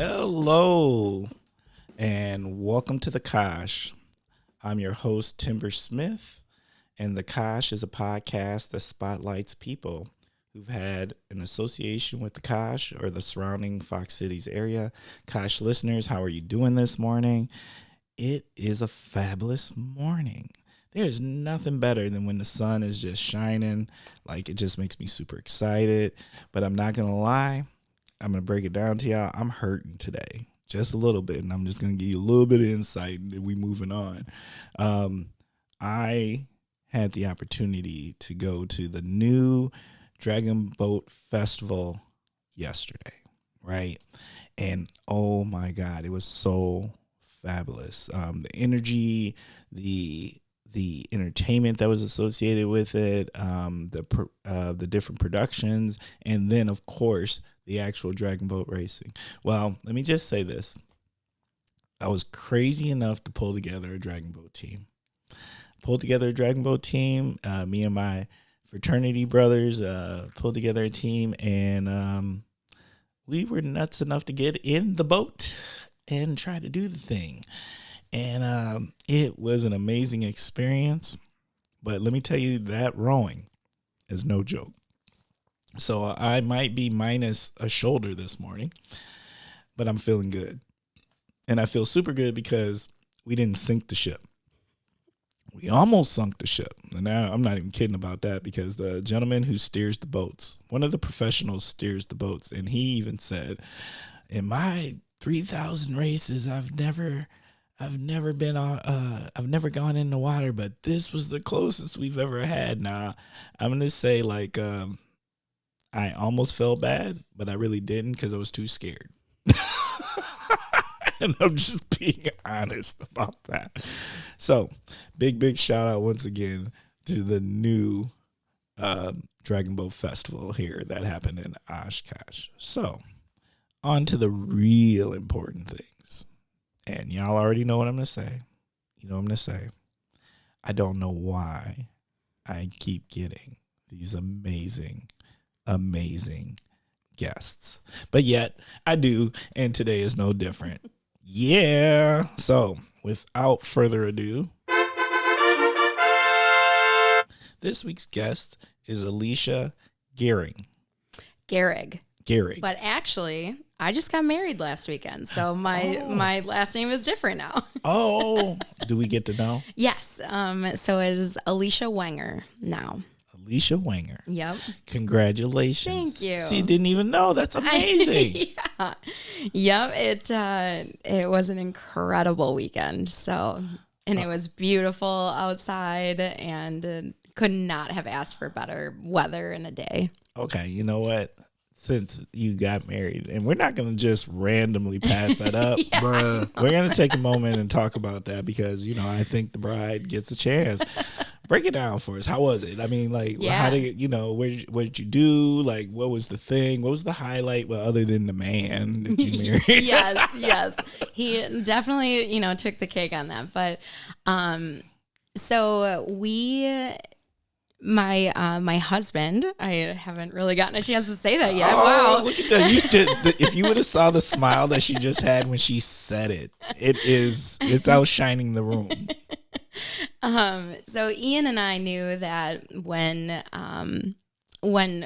Hello, and welcome to the Kosh. I'm your host, Timber Smith, and the Kosh is a podcast that spotlights people who've had an association with the Kosh or the surrounding Fox Cities area. Kosh listeners, how are you doing this morning? It is a fabulous morning. There's nothing better than when the sun is just shining. Like, it just makes me super excited. But I'm not going to lie. I'm going to break it down to y'all. I'm hurting today, just a little bit. And I'm just going to give you a little bit of insight and then we moving on. I had the opportunity to go to the new Dragon Boat Festival yesterday, right? And oh my God, it was so fabulous. The energy, the entertainment that was associated with it, the different productions, and then of course the actual Dragon Boat racing. Well, let me just say this: I was crazy enough to pull together a Dragon Boat team. Me and my fraternity brothers pulled together a team, and we were nuts enough to get in the boat and try to do the thing. And it was an amazing experience. But let me tell you, that rowing is no joke. So I might be minus a shoulder this morning, but I'm feeling good. And I feel super good because we didn't sink the ship. We almost sunk the ship. And now I'm not even kidding about that, because the gentleman who steers the boats, one of the professionals steers the boats, and he even said, in my 3,000 races, I've never been on, I've never gone in the water, but this was the closest we've ever had. Now, I'm going to say, like, I almost felt bad, but I really didn't, because I was too scared. And I'm just being honest about that. So, big shout out once again to the new Dragon Boat Festival here that happened in Oshkosh. So, on to the real important things. And y'all already know what I'm going to say. You know what I'm going to say. I don't know why I keep getting these amazing guests. But yet, I do, and today is no different. Yeah. So, without further ado, this week's guest is Alicia Gehring. Gehrig. Gehrig. But actually, I just got married last weekend, so my last name is different now. Oh, do we get to know? Yes. So it is Alicia Wenger now. Alicia Wenger. Yep. Congratulations. Thank you. See, didn't even know. That's amazing. Yeah. Yep. It was an incredible weekend. So, and it was beautiful outside, and could not have asked for better weather in a day. Okay. You know what? Since you got married, and we're not going to just randomly pass that up, we're going to take a moment and talk about that, because, you know, I think the bride gets a chance. Break it down for us. How was it? I mean, like, how did, you know, what did you do? Like, what was the thing? What was the highlight? Well, other than the man that you married. Yes. He definitely, you know, took the cake on that. But, so my husband, I haven't really gotten a chance to say that yet. Wow. Look at that. If you would have saw the smile that she just had when she said it, it's outshining the room. So Ian and I knew that when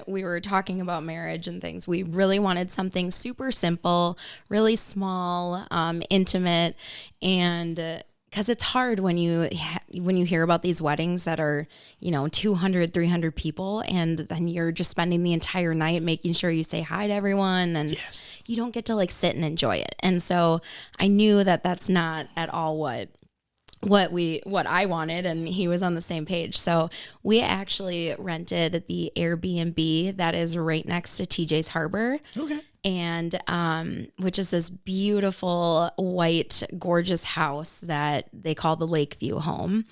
we were talking about marriage and things, we really wanted something super simple, really small, intimate, and because it's hard when you hear about these weddings that are, you know, 200, 300 people, and then you're just spending the entire night making sure you say hi to everyone, and you don't get to like sit and enjoy it. And so I knew that that's not at all what I wanted, and he was on the same page. So we actually rented the Airbnb that is right next to TJ's Harbor. Okay. And which is this beautiful white gorgeous house that they call the Lakeview home,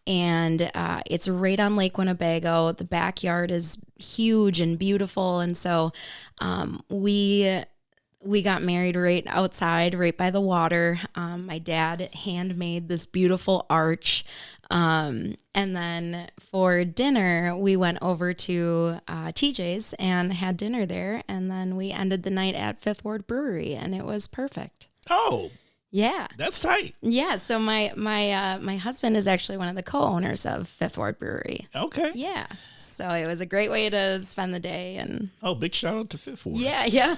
and it's right on Lake Winnebago. The backyard is huge and beautiful, and so we got married right outside, right by the water. My dad handmade this beautiful arch And then for dinner, we went over to TJ's and had dinner there. And then we ended the night at Fifth Ward Brewery, and it was perfect. Oh, yeah, that's tight. Yeah. So my husband is actually one of the co-owners of Fifth Ward Brewery. Okay. Yeah. So it was a great way to spend the day. And big shout out to Fifth Ward. Yeah.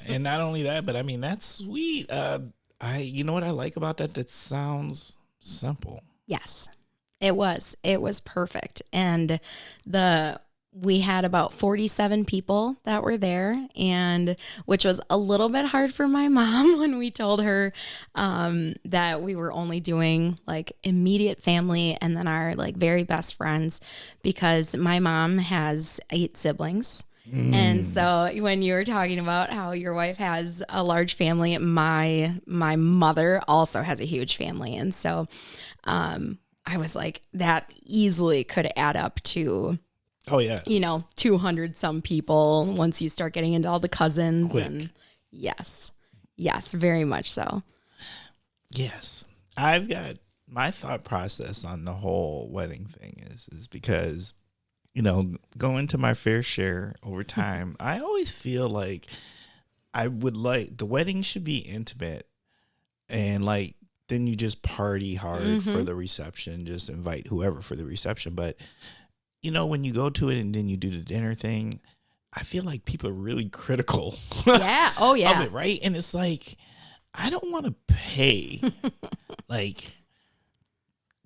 And not only that, but I mean, that's sweet. You know what I like about that? That sounds simple. Yes, it was. It was perfect. And we had about 47 people that were there, and which was a little bit hard for my mom when we told her that we were only doing like immediate family and then our like very best friends, because my mom has 8 siblings. And so when you were talking about how your wife has a large family, my mother also has a huge family. And so I was like, that easily could add up to, 200 some people once you start getting into all the cousins. Quick. And yes, very much so. Yes. I've got my thought process on the whole wedding thing is because, going to my fair share over time, I always feel like I would like the wedding should be intimate, and like then you just party hard for the reception, just invite whoever for the reception. But when you go to it and then you do the dinner thing, I feel like people are really critical. Yeah. Oh yeah. Of it, right? And it's like, I don't want to pay like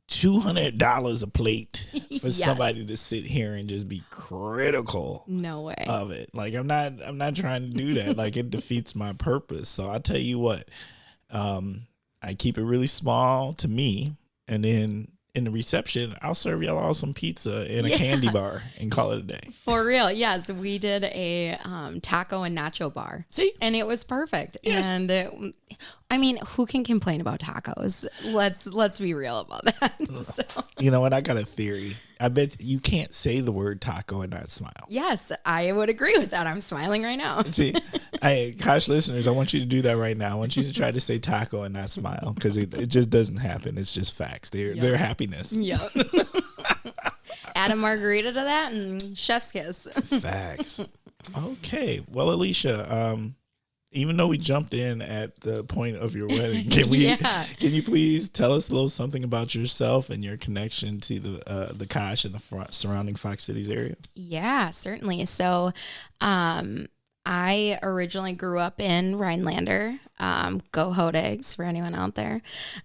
$200 a plate for somebody to sit here and just be critical. No way. Of it. Like I'm not trying to do that. Like it defeats my purpose. So I'll tell you what, I keep it really small to me, and then in the reception, I'll serve y'all all some pizza and a candy bar and call it a day. For real. Yes. We did a taco and nacho bar. See? And it was perfect. Yes. And I mean, who can complain about tacos? Let's be real about that. So. You know what? I got a theory. I bet you can't say the word taco and not smile. Yes, I would agree with that. I'm smiling right now. See, Kosh listeners, I want you to do that right now. I want you to try to say taco and not smile, because it just doesn't happen. It's just facts. They're happiness. Yep. Add a margarita to that and chef's kiss. Facts. Okay. Well, Alicia, even though we jumped in at the point of your wedding, can you please tell us a little something about yourself and your connection to the Kosh and the surrounding Fox Cities area? Yeah, certainly. So, I originally grew up in Rhinelander. Go Hodags for anyone out there.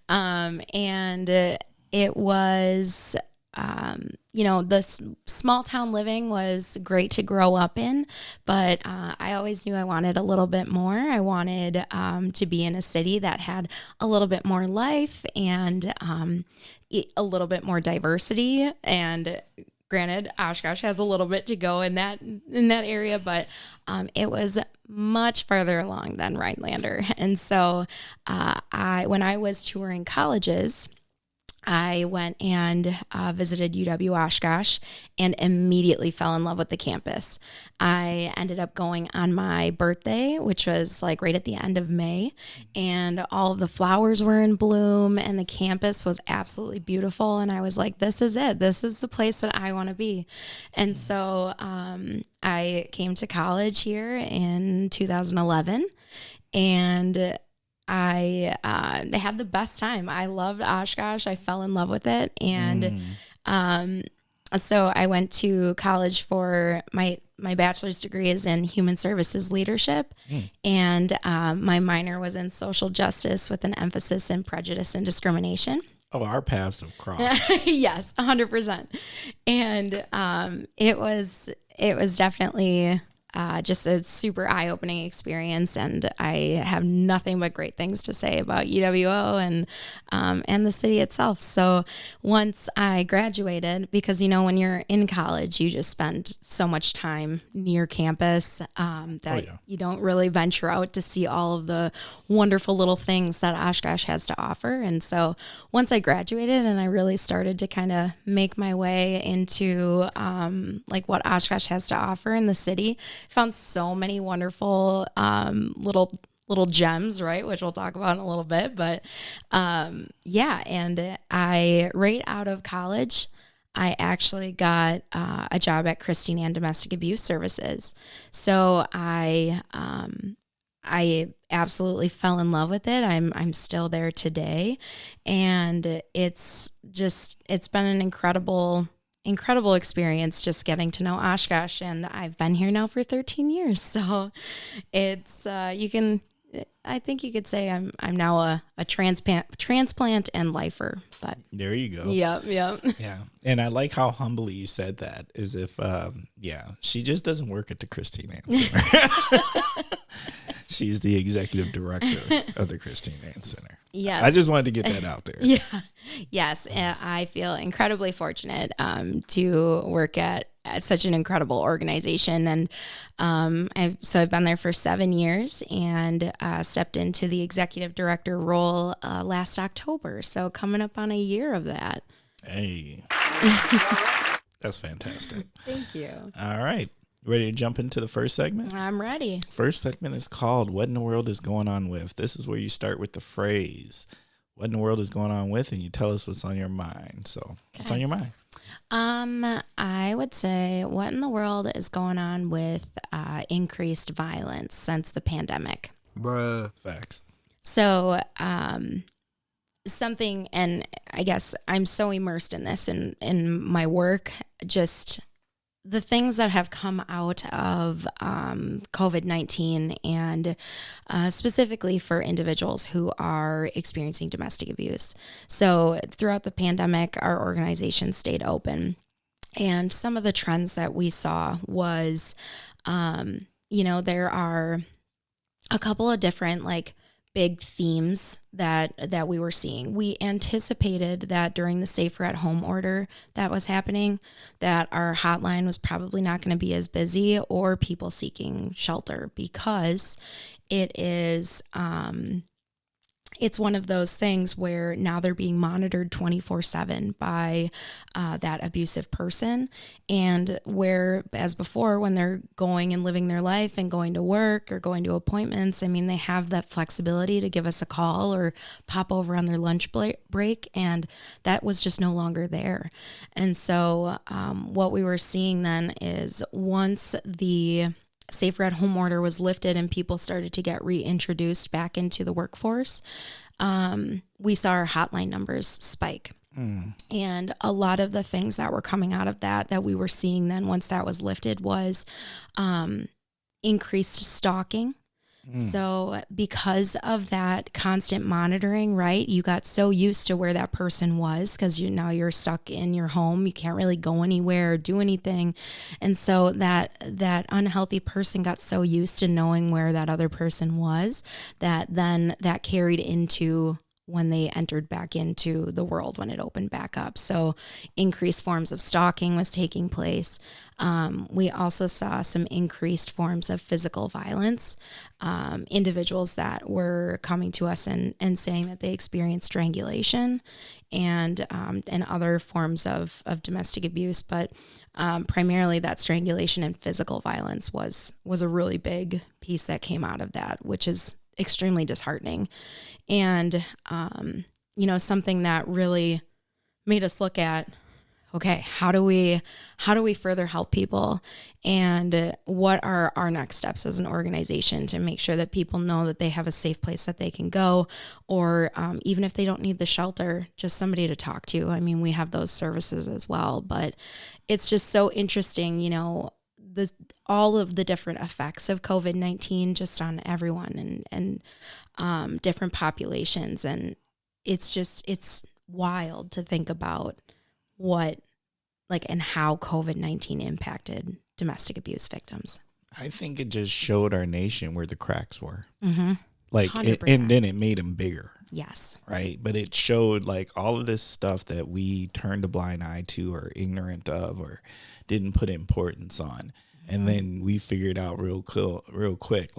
And it was, the small town living was great to grow up in, but I always knew I wanted a little bit more. I wanted to be in a city that had a little bit more life and a little bit more diversity. And granted, Oshkosh has a little bit to go in that area, but it was much farther along than Rhinelander. And so when I was touring colleges, I went and visited UW Oshkosh and immediately fell in love with the campus. I ended up going on my birthday, which was like right at the end of May, and all of the flowers were in bloom and the campus was absolutely beautiful. And I was like, this is it. This is the place that I want to be. And so I came to college here in 2011, and I had the best time. I loved Oshkosh. I fell in love with it. And so I went to college for my bachelor's degree is in human services leadership. And my minor was in social justice with an emphasis in prejudice and discrimination. Oh, our paths have crossed. Yes, 100%. And it was definitely just a super eye-opening experience, and I have nothing but great things to say about UWO and the city itself. So once I graduated, because when you're in college, you just spend so much time near campus that you don't really venture out to see all of the wonderful little things that Oshkosh has to offer. And so once I graduated and I really started to kind of make my way into like what Oshkosh has to offer in the city, found so many wonderful little little gems, right? Which we'll talk about in a little bit. But yeah, and I, right out of college, I actually got a job at Christine Ann Domestic Abuse Services. So I absolutely fell in love with it. I'm still there today, and it's been an incredible experience just getting to know Oshkosh, and I've been here now for 13 years. So it's I think you could say I'm now a transplant and lifer. But there you go. Yep. Yeah. And I like how humbly you said that, as if she just doesn't work at the Christine Ann Center. She's the executive director of the Christine Ann Center. Yes. I just wanted to get that out there. Yeah. Yes. And I feel incredibly fortunate to work at such an incredible organization. And I've been there for 7 years and stepped into the executive director role last October. So coming up on a year of that. Hey. That's fantastic. Thank you. All right. Ready to jump into the first segment? I'm ready. First segment is called What in the World is Going On With? This is where you start with the phrase, what in the world is going on with, and you tell us what's on your mind. So what's on your mind? I would say what in the world is going on with increased violence since the pandemic. Bruh. Facts. So something, and I guess I'm so immersed in this in my work, just the things that have come out of COVID-19 and specifically for individuals who are experiencing domestic abuse. So throughout the pandemic, our organization stayed open. And some of the trends that we saw was, there are a couple of different big themes that we were seeing. We anticipated that during the safer at home order that was happening, that our hotline was probably not going to be as busy or people seeking shelter, because it is it's one of those things where now they're being monitored 24/7 by that abusive person. And where, as before, when they're going and living their life and going to work or going to appointments, I mean, they have that flexibility to give us a call or pop over on their lunch break. And that was just no longer there. And so what we were seeing then is, once the safer at home order was lifted and people started to get reintroduced back into the workforce, we saw our hotline numbers spike. And a lot of the things that were coming out of that we were seeing then, once that was lifted, was increased stalking. So because of that constant monitoring, right, you got so used to where that person was, because now you're stuck in your home. You can't really go anywhere or do anything. And so that unhealthy person got so used to knowing where that other person was, that then that carried into when they entered back into the world, when it opened back up. So increased forms of stalking was taking place. We also saw some increased forms of physical violence. Individuals that were coming to us and saying that they experienced strangulation and other forms of domestic abuse. But primarily that strangulation and physical violence was a really big piece that came out of that, which is extremely disheartening. And, something that really made us look at, okay, how do we further help people, and what are our next steps as an organization to make sure that people know that they have a safe place that they can go, or even if they don't need the shelter, just somebody to talk to. I mean, we have those services as well, but it's just so interesting, all of the different effects of COVID-19 just on everyone and different populations. And it's wild to think about and how COVID-19 impacted domestic abuse victims. I think it just showed our nation where the cracks were. Mm-hmm. And then it made them bigger. Yes. Right. But it showed all of this stuff that we turned a blind eye to, or ignorant of, or didn't put importance on. And then we figured out real quick,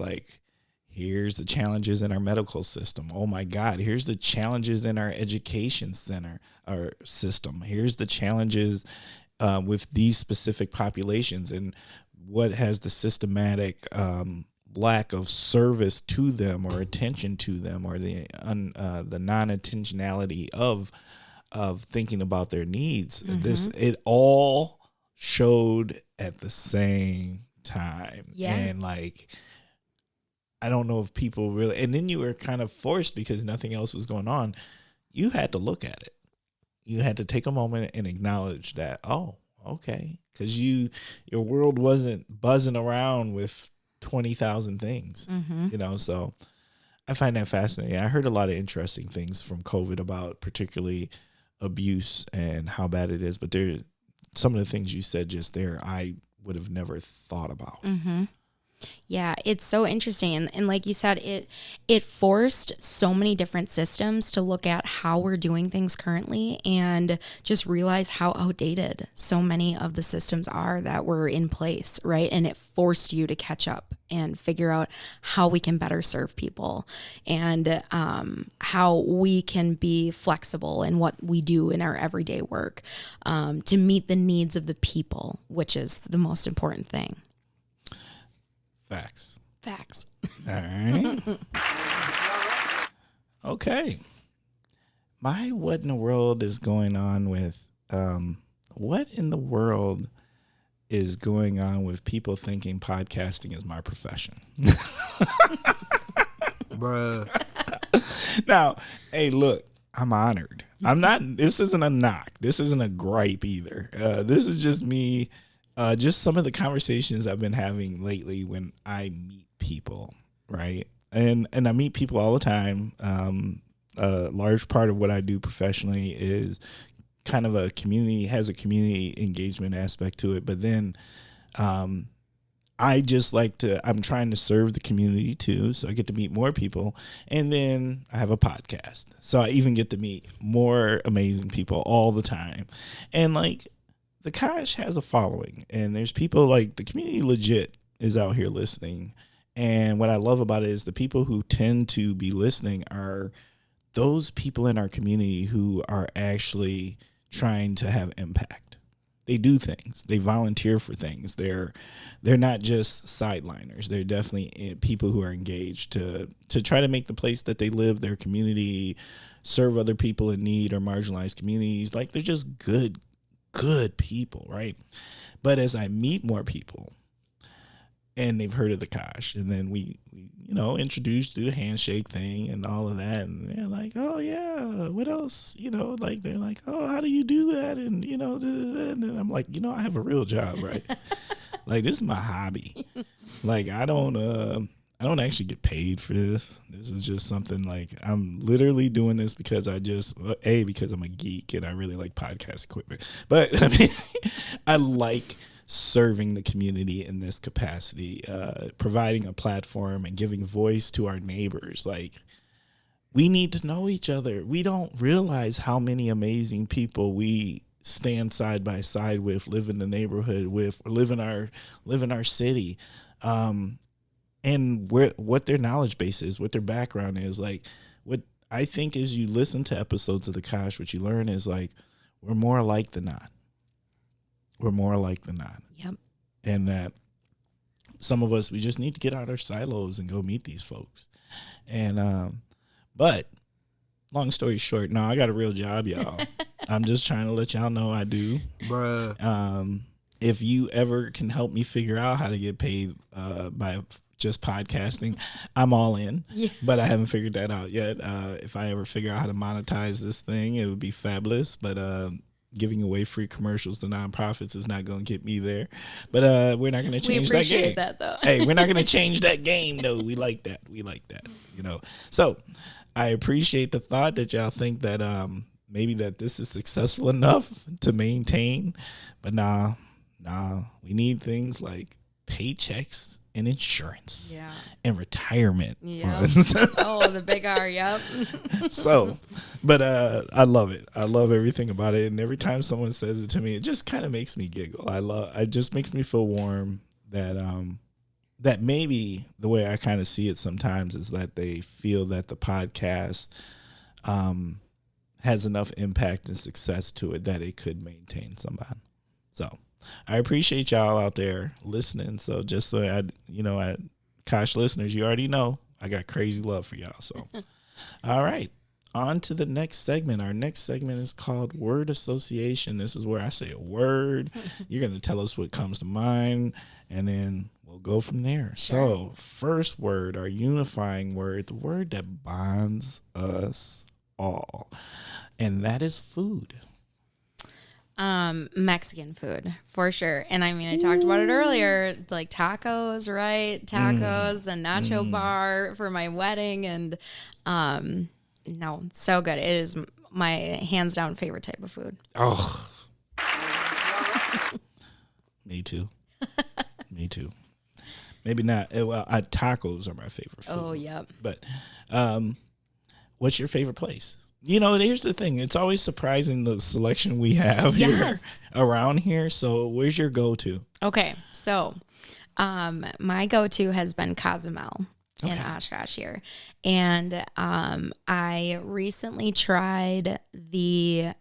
here's the challenges in our medical system. Oh my God, here's the challenges in our education system. Here's the challenges with these specific populations, and what has the systematic lack of service to them or attention to them, or the non-intentionality of thinking about their needs. It all showed at the same time. Yeah. And like, I don't know if people really, and then you were kind of forced because nothing else was going on. You had to look at it. You had to take a moment and acknowledge that, oh, okay. Because your world wasn't buzzing around with 20,000 things, so I find that fascinating. I heard a lot of interesting things from COVID about particularly abuse and how bad it is, but some of the things you said just there, I would have never thought about. Yeah, it's so interesting. And like you said, it forced so many different systems to look at how we're doing things currently and just realize how outdated so many of the systems are that were in place, right? And it forced you to catch up and figure out how we can better serve people and how we can be flexible in what we do in our everyday work to meet the needs of the people, which is the most important thing. Facts. All right. Okay. What in the world is going on with people thinking podcasting is my profession? Bruh. Now, hey, look, I'm honored. This isn't a knock. This isn't a gripe either. This is just me. Just some of the conversations I've been having lately when I meet people, right? And I meet people all the time. A large part of what I do professionally is kind of has a community engagement aspect to it. But then I'm trying to serve the community too. So I get to meet more people. And then I have a podcast. So I even get to meet more amazing people all the time. And like, the Kosh has a following, and there's people like the community legit is out here listening. And what I love about it is the people who tend to be listening are those people in our community who are actually trying to have impact. They do things. They volunteer for things. They're not just sideliners. They're definitely people who are engaged to try to make the place that they live, their community, serve other people in need or marginalized communities. Like, they're just good people, right? But as I meet more people and they've heard of the Kosh, and then we introduced to the handshake thing and all of that, and they're like, oh yeah, what else? Like, they're like, oh, how do you do that? And and I'm like, I have a real job, right? Like, this is my hobby. Like, I don't actually get paid for this. This is just something like I'm literally doing this because because I'm a geek and I really like podcast equipment. But I mean, I like serving the community in this capacity, providing a platform and giving voice to our neighbors. Like, we need to know each other. We don't realize how many amazing people we stand side by side with, live in the neighborhood with, or live in our city. And what their knowledge base is, what their background is. Like, what I think is, you listen to episodes of the Kosh, what you learn is like, we're more alike than not. Yep. And that some of us, we just need to get out our silos and go meet these folks. And, but long story short, no, I got a real job, y'all. I'm just trying to let y'all know I do. Bruh. If you ever can help me figure out how to get paid by just podcasting, I'm all in. Yeah. But I haven't figured that out yet. If I ever figure out how to monetize this thing, it would be fabulous. But giving away free commercials to nonprofits is not going to get me there. But we're not going to change that game. We appreciate that, though. Hey, we're not going to change that game, though. We like that. So I appreciate the thought that y'all think that maybe that this is successful enough to maintain. But nah, we need things like paychecks and insurance and retirement funds. Oh, the big R, yep. So, but I love it. I love everything about it. And every time someone says it to me, it just kind of makes me giggle. It just makes me feel warm that maybe the way I kind of see it sometimes is that they feel that the podcast has enough impact and success to it that it could maintain somebody. So I appreciate y'all out there listening. So just so I Kosh listeners, you already know I got crazy love for y'all. So, all right. On to the next segment. Our next segment is called Word Association. This is where I say a word. You're going to tell us what comes to mind, and then we'll go from there. Sure. So, first word, our unifying word, the word that bonds us all, and that is food. Mexican food for sure. And I mean, I talked about it earlier, like tacos, right? Tacos and nacho bar for my wedding. And, no, so good. It is my hands down favorite type of food. Oh, me too. Me too. Maybe not. Well, tacos are my favorite food. Oh, yep. But what's your favorite place? You know, here's the thing. It's always surprising the selection we have here around here. So where's your go-to? Okay. So my go-to has been Cozumel in Oshkosh here. And I recently tried the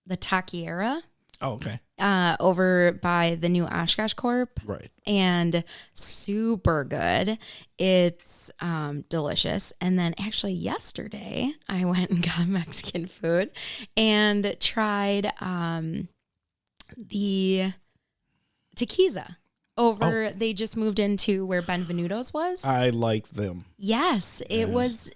taquiera. Oh, okay. Over by the new Oshkosh Corp. Right. And super good. It's delicious. And then actually yesterday I went and got Mexican food and tried the tequiza over. They just moved into where Benvenuto's was. I like them. Yes, it was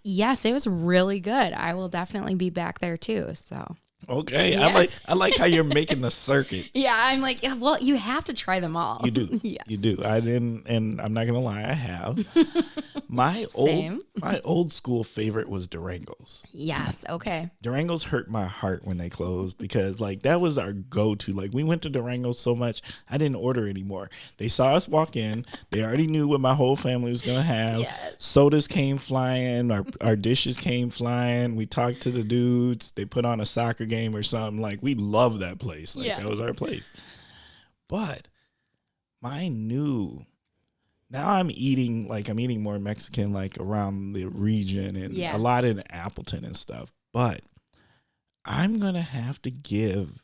really good. I will definitely be back there too. So okay, yeah. I like how you're making the circuit. Yeah, I'm like, well, you have to try them all. You do. Yes. You do. I didn't, and I'm not gonna lie, I have. My old school favorite was Durango's. Yes. Okay. Durango's hurt my heart when they closed because like that was our go-to. Like we went to Durango's so much, I didn't order anymore. They saw us walk in. They already knew what my whole family was gonna have. Yes. Sodas came flying. Our dishes came flying. We talked to the dudes. They put on a soccer game or something. Like we loved that place. Like that was our place. But now I'm eating more Mexican like around the region and a lot in Appleton and stuff. But I'm gonna have to give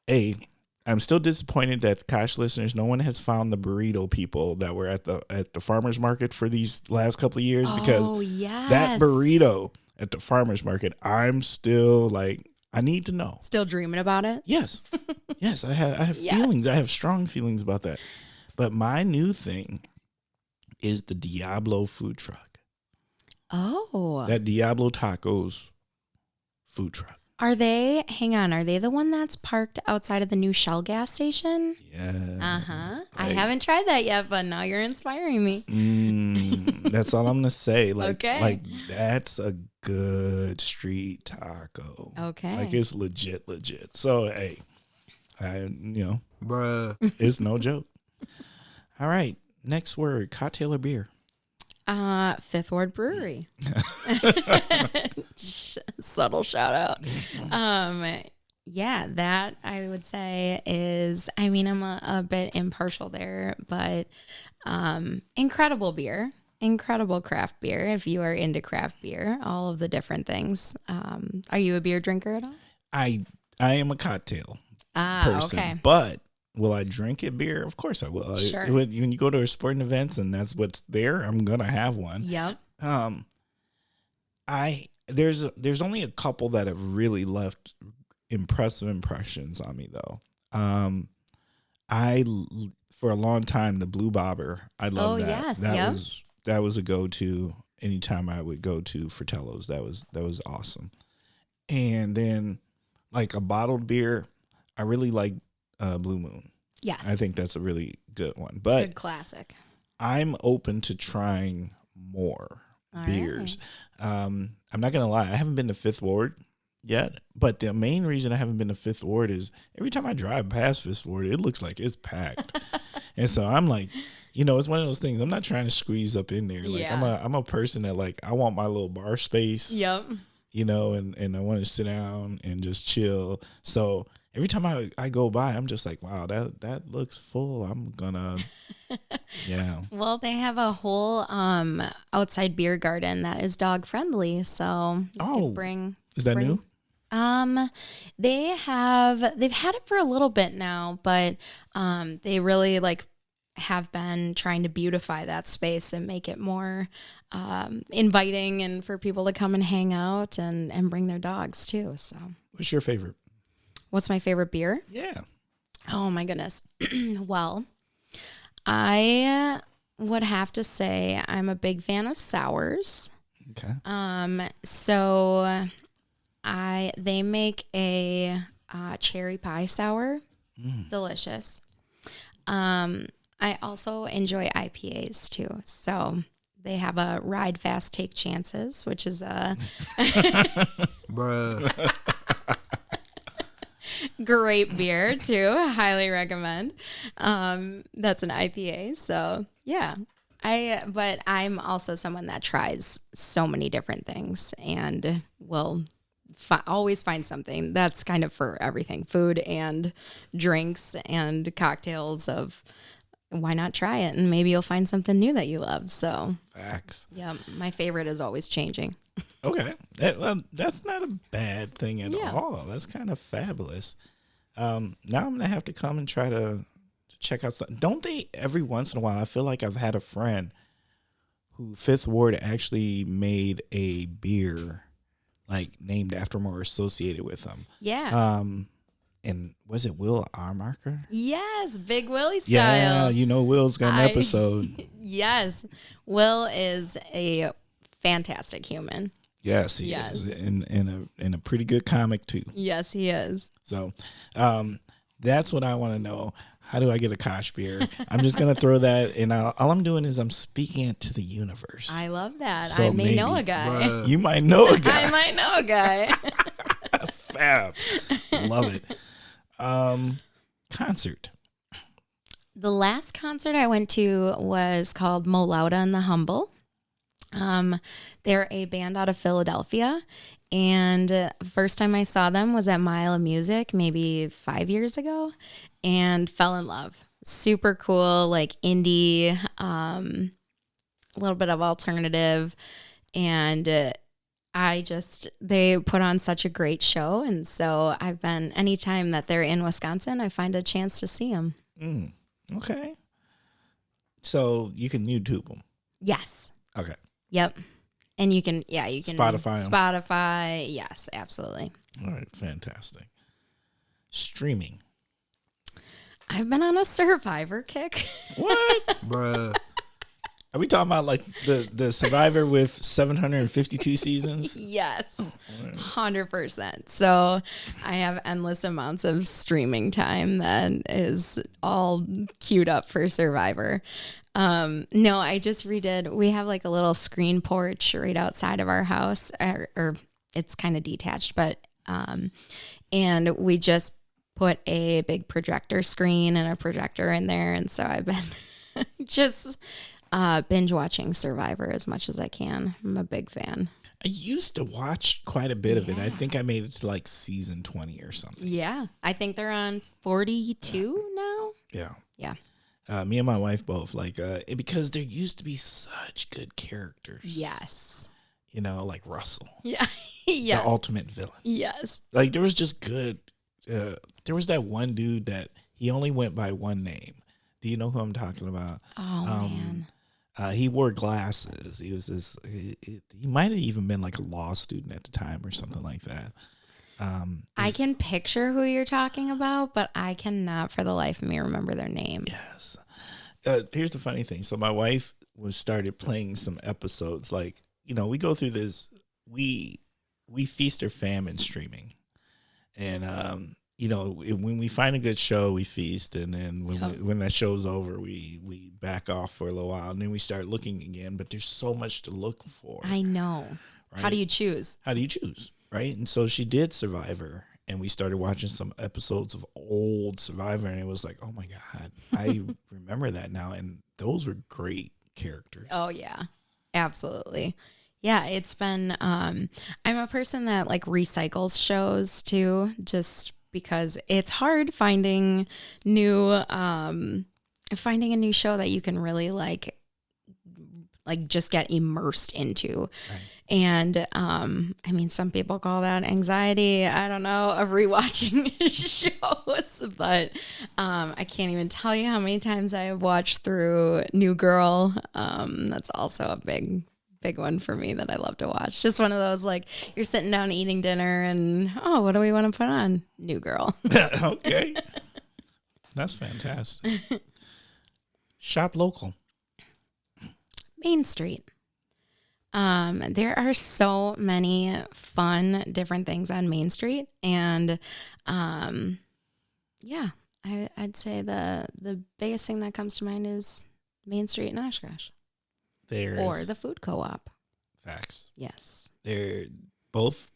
I'm still disappointed that Kosh listeners, no one has found the burrito people that were at the farmers market for these last couple of years because that burrito at the farmers market, I'm still like, I need to know. Still dreaming about it? Yes. Yes, I have feelings. I have strong feelings about that. But my new thing is the Diablo food truck. Oh. That Diablo Tacos food truck. Are they the one that's parked outside of the new Shell gas station? Yeah. Uh-huh. I haven't tried that yet, but now you're inspiring me. That's all I'm going to say. Like that's a good street taco. Okay. Like it's legit. So, hey, Bruh. it's no joke. All right. Next word, cocktail or beer? Fifth Ward Brewery. Subtle shout out. That I would say is, I mean, I'm a bit impartial there, but incredible beer, incredible craft beer. If you are into craft beer, all of the different things. Are you a beer drinker at all? I am a cocktail person, okay. But will I drink a beer? Of course I will. Sure. When you go to a sporting events and that's what's there, I'm gonna have one. Yep. There's only a couple that have really left impressive impressions on me though. For a long time the Blue Bobber, I love that. Yes, that was a go-to anytime I would go to Fratello's. That was awesome. And then like a bottled beer, I really like Blue Moon. Yes. I think that's a really good one. But good classic. I'm open to trying more beers. Right. I'm not going to lie. I haven't been to Fifth Ward yet, but the main reason I haven't been to Fifth Ward is every time I drive past Fifth Ward, it looks like it's packed. And so I'm like, it's one of those things. I'm not trying to squeeze up in there. Like I'm a person that like, I want my little bar space. Yep. And I want to sit down and just chill. So every time I go by, I'm just like, wow, that looks full. I'm gonna, yeah. Well, they have a whole outside beer garden that is dog friendly. So is that new? They've had it for a little bit now, but they really like have been trying to beautify that space and make it more inviting and for people to come and hang out and bring their dogs too. So, What's your favorite? what's my favorite beer? Yeah. Oh my goodness. Well, I would have to say I'm a big fan of sours. Okay. So they make a cherry pie sour. Delicious. I also enjoy IPAs too. So they have a Ride Fast, Take Chances, which is a Bruh. great beer too. Highly recommend. That's an IPA. So yeah. But I'm also someone that tries so many different things and will always find something that's kind of for everything, food and drinks and cocktails. Of why not try it, and maybe you'll find something new that you love. So Facts. yeah, my favorite is always changing. Okay. Well, that's not a bad thing at all. That's kind of fabulous. Now I'm going to have to come and try to check out something. Don't they every once in a while? I feel like I've had a friend who Fifth Ward actually made a beer like named after him or associated with him. Yeah. And was it Will Armarker? Yes, Big Willie style. Yeah, you know Will's got an episode. Yes, Will is a fantastic human. Yes, he is, and a pretty good comic too. Yes, he is. So, that's what I want to know. How do I get a Kosh beer? I'm just gonna throw that, and all I'm doing is I'm speaking it to the universe. I love that. So I may know a guy. Bruh. You might know a guy. I might know a guy. Fab, love it. Concert. The last concert I went to was called Lowda and the Humble. They're a band out of Philadelphia, and first time I saw them was at Mile of Music maybe 5 years ago, and fell in love. Super cool, like indie, a little bit of alternative, and they put on such a great show, and so anytime that they're in Wisconsin, I find a chance to see them. Okay. So you can YouTube them. Yes. Okay. Yep. And you can Spotify 'em. Spotify. Yes, absolutely. All right. Fantastic. Streaming. I've been on a Survivor kick. What? Bruh. Are we talking about like the Survivor with 752 seasons? Yes. 100%. So I have endless amounts of streaming time that is all queued up for Survivor. No, I just redid. We have like a little screen porch right outside of our house, or it's kind of detached, but, and we just put a big projector screen and a projector in there. And so I've been just binge watching Survivor as much as I can. I'm a big fan. I used to watch quite a bit of it. I think I made it to like season 20 or something. Yeah. I think they're on 42 now. Yeah. Yeah. Me and my wife both because there used to be such good characters. Yes. You know, like Russell. Yeah. Yes. The ultimate villain. Yes. Like there was just good. There was that one dude that he only went by one name. Do you know who I'm talking about? Oh, man. He wore glasses. He was this. He might have even been like a law student at the time or something like that. I can picture who you're talking about, but I cannot for the life of me remember their name. Yes. Here's the funny thing. So my wife started playing some episodes. Like, you know, we go through this. We feast or famine streaming, and you know, when we find a good show, we feast, and then when that show's over, we back off for a little while, and then we start looking again. But there's so much to look for. I know. Right? How do you choose? Right? And so she did Survivor, and we started watching some episodes of old Survivor, and it was like, oh my God, I remember that now, and those were great characters. Oh yeah, absolutely. Yeah, it's been. I'm a person that like recycles shows too, just because it's hard finding a new show that you can really like like just get immersed into. Right. And I mean, some people call that anxiety, I don't know, of rewatching shows, but I can't even tell you how many times I have watched through New Girl. That's also a big one for me that I love to watch. Just one of those, like, you're sitting down eating dinner and, oh, what do we want to put on? New Girl. Okay. That's fantastic. Shop local. Main Street. There are so many fun different things on Main Street, and yeah, I'd say the biggest thing that comes to mind is Main Street in Oshkosh, or the food co-op. Facts. Yes, They're both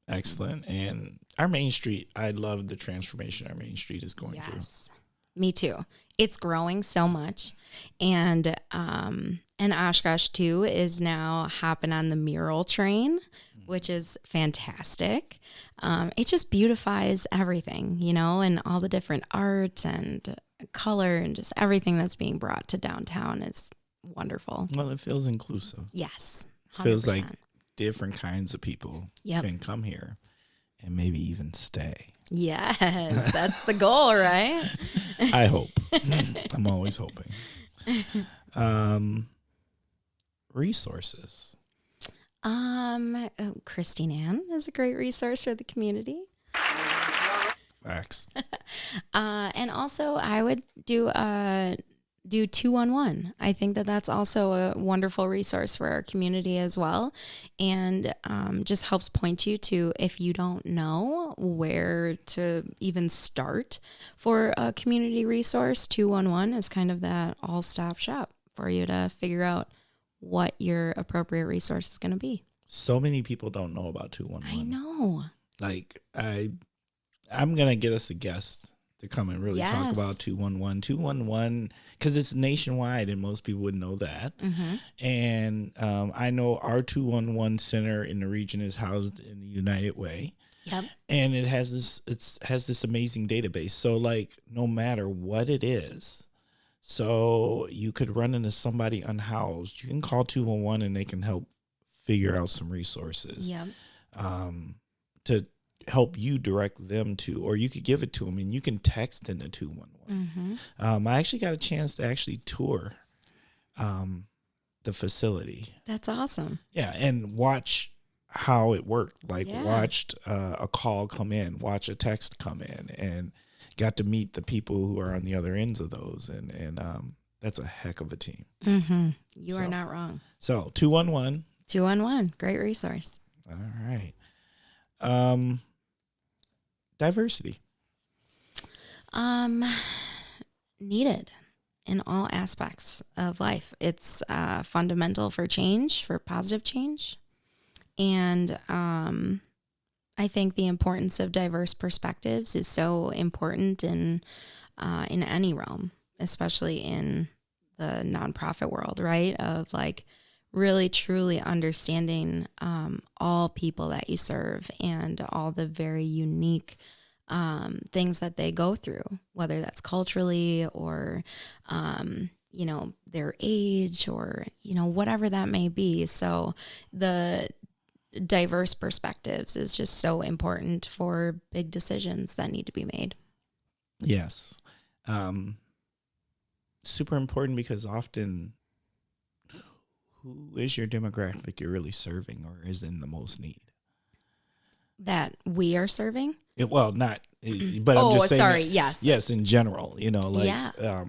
excellent, and our Main Street, I love the transformation our Main Street is going through. Yes, me too. It's growing so much, and Oshkosh too is now hopping on the mural train, which is fantastic. It just beautifies everything, you know, and all the different art and color and just everything that's being brought to downtown is wonderful. Well, it feels inclusive. Yes, 100%. Feels like different kinds of people Yep. can come here and maybe even stay. Yes, that's the goal, right? I hope. I'm always hoping. Resources. Christine Ann is a great resource for the community. Facts. And also I would do 211. I think that that's also a wonderful resource for our community as well. And just helps point you to, if you don't know where to even start for a community resource, 211 is kind of that all-stop shop for you to figure out what your appropriate resource is going to be. So many people don't know about 211. I know. Like, I'm going to get us a guest to come and really talk Yes. about 211. 211, because it's nationwide and most people would know that. Mm-hmm. And I know our 211 center in the region is housed in the United Way. Yep. And it has this amazing database. So, like, no matter what it is, so you could run into somebody unhoused, you can call 211 and they can help figure out some resources. Yep. To help you direct them to, or you could give it to them and you can text into 211. Mm-hmm. I actually got a chance to actually tour the facility. That's awesome. Yeah, and watch how it worked. Like, Yeah. watched a call come in, watch a text come in, and got to meet the people who are on the other ends of those. And that's a heck of a team. Mm-hmm. You So- are not wrong. So 211. 211, great resource. All right. Diversity. Needed in all aspects of life. It's fundamental for change, for positive change. And I think the importance of diverse perspectives is so important in any realm, especially in the nonprofit world, right? Of like really truly understanding all people that you serve and all the very unique things that they go through, whether that's culturally or, you know, their age or, you know, whatever that may be. So the diverse perspectives is just so important for big decisions that need to be made. Yes. Super important, because often who is your demographic you're really serving or is in the most need? That we are serving? But I'm just saying. Sorry. that- Yes. Yes, in general, you know, like, Yeah.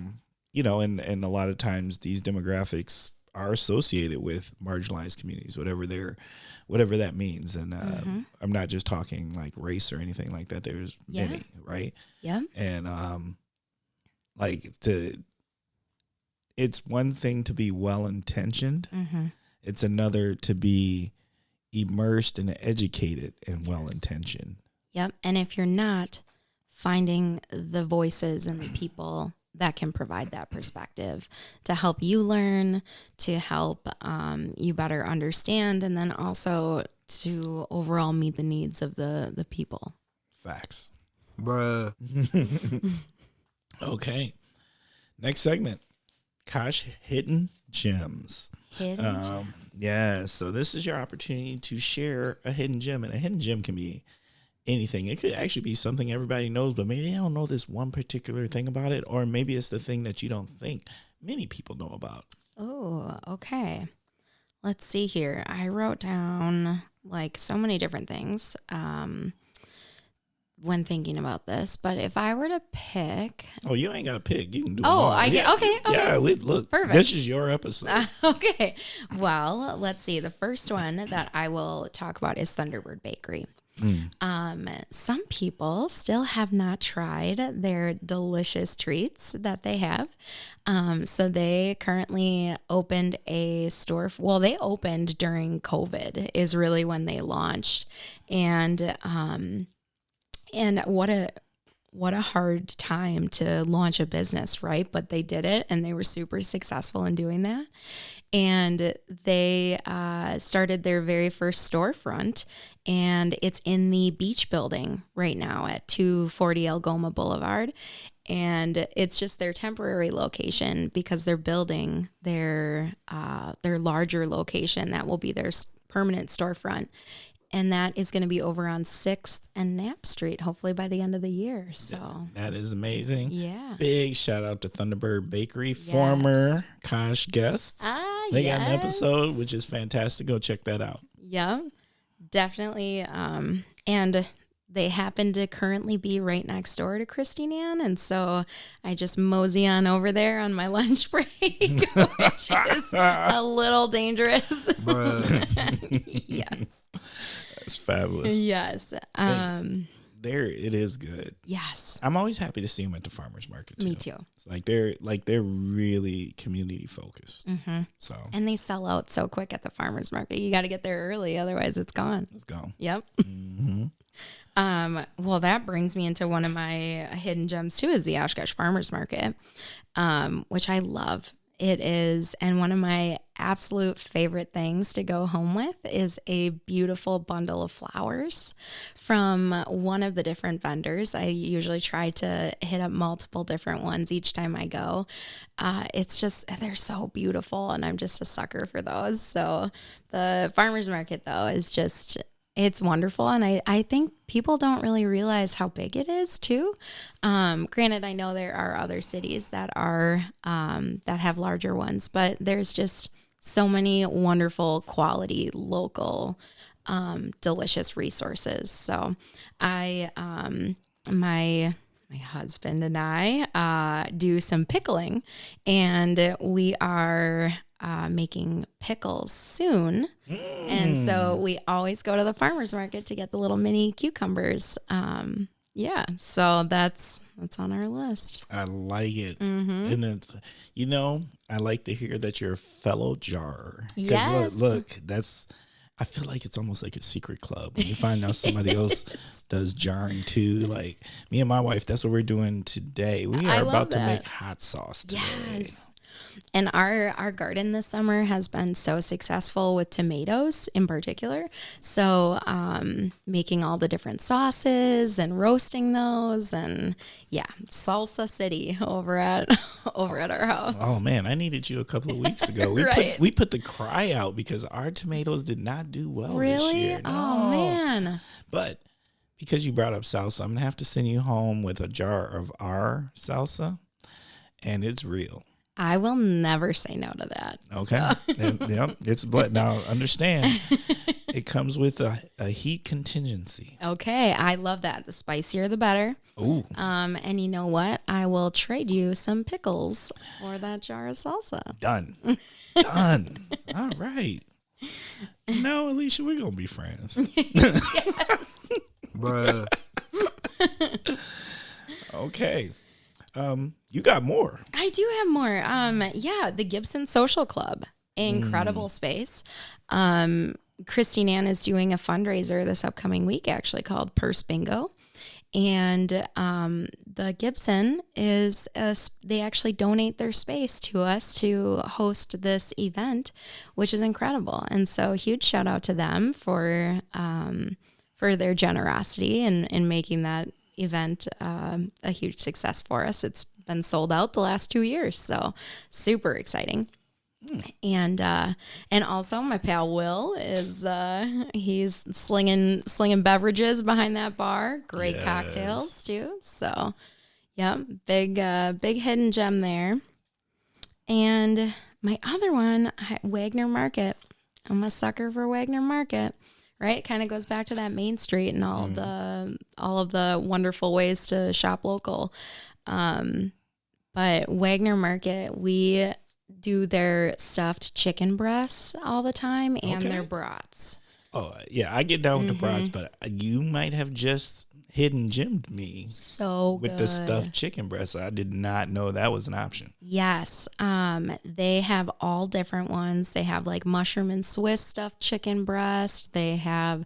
you know, and a lot of times these demographics are associated with marginalized communities, whatever that means. And I'm not just talking like race or anything like that. There's Yeah. many, right? Yeah. And it's one thing to be well-intentioned. Mm-hmm. It's another to be immersed and educated and well-intentioned. Yep. And if you're not, finding the voices and the people that can provide that perspective to help you learn, to help you better understand, and then also to overall meet the needs of the people. Facts. Bruh. Okay. Next segment. Kosh hitting gems. Hidden gems. Yeah, so this is your opportunity to share a hidden gem, and a hidden gem can be anything. It could actually be something everybody knows, but maybe they don't know this one particular thing about it, or maybe it's the thing that you don't think many people know about. Oh, okay. Let's see here. I wrote down like so many different things when thinking about this, but if I were to pick, Oh, you ain't got to pick. You can do them oh, all. I get okay. Yeah, look, Perfect. this is your episode. Okay. Well, let's see. The first one that I will talk about is Thunderbird Bakery. Some people still have not tried their delicious treats that they have. So they currently opened a store. Well, they opened during COVID is really when they launched. And what a hard time to launch a business, right? But they did it and they were super successful in doing that. And they started their very first storefront, and it's in the beach building right now at 240 Algoma Boulevard. And it's just their temporary location because they're building their larger location that will be their permanent storefront. And that is going to be over on 6th and Knapp Street, hopefully by the end of the year. So that is amazing. Yeah. Big shout out to Thunderbird Bakery, former Kosh guests. They got an episode, which is fantastic. Go check that out. Yeah, definitely. And they happen to currently be right next door to Christine Ann. And so I just mosey on over there on my lunch break, which is a little dangerous. Yes. That's fabulous. Yes. There, it is good. Yes. I'm always happy to see them at the farmers market too. Me too. It's they're really community focused. Mm-hmm. So and they sell out so quick at the farmers market. You got to get there early, otherwise it's gone. Let's go. Yep. Mm-hmm. Well, that brings me into one of my hidden gems too, is the Oshkosh Farmers Market, which I love. It is, and one of my absolute favorite things to go home with is a beautiful bundle of flowers from one of the different vendors. I usually try to hit up multiple different ones each time I go. It's just, they're so beautiful, and I'm just a sucker for those. So the farmers market, though, is just, it's wonderful. And I think people don't really realize how big it is too. Granted, I know there are other cities that are, that have larger ones, but there's just so many wonderful quality, local, delicious resources. So my husband and I, do some pickling, and we are, making pickles soon. And so we always go to the farmer's market to get the little mini cucumbers. Yeah, so that's on our list. I like it. Mm-hmm. And it's, I like to hear that you're a fellow jarrer. Yes. Look, I feel like it's almost like a secret club when you find out somebody else does jarring too. Like me and my wife, that's what we're doing today. We are about to make hot sauce today. Yes. And our garden this summer has been so successful with tomatoes in particular. So making all the different sauces and roasting those, and yeah, salsa city over at our house. Oh man, I needed you a couple of weeks ago. We put the cry out because our tomatoes did not do well this year. No. Oh man. But because you brought up salsa, I'm gonna have to send you home with a jar of our salsa, and it's real. I will never say no to that. Okay. So. It's now understand it comes with a heat contingency. Okay. I love that. The spicier the better. Ooh. And you know what? I will trade you some pickles for that jar of salsa. Done. All right. Now, Alicia, we're gonna be friends. Yes. Bruh. Okay. You got more. I do have more. Yeah, the Gibson Social Club. Incredible space. Christine Ann is doing a fundraiser this upcoming week, actually, called Purse Bingo. And the Gibson is, they actually donate their space to us to host this event, which is incredible. And so huge shout out to them for their generosity in making that event a huge success for us. It's been sold out the last 2 years, so super exciting. And also my pal Will is he's slinging beverages behind that bar. Great cocktails too. So, yeah, big hidden gem there. And my other one, Wagner Market. I'm a sucker for Wagner Market. Right, kind of goes back to that Main Street and all of the wonderful ways to shop local. But Wagner Market, we do their stuffed chicken breasts all the time and their brats. Oh, yeah, I get down with the brats, but you might have just hidden gemmed me with the stuffed chicken breasts. I did not know that was an option. Yes. They have all different ones. They have like mushroom and Swiss stuffed chicken breast. They have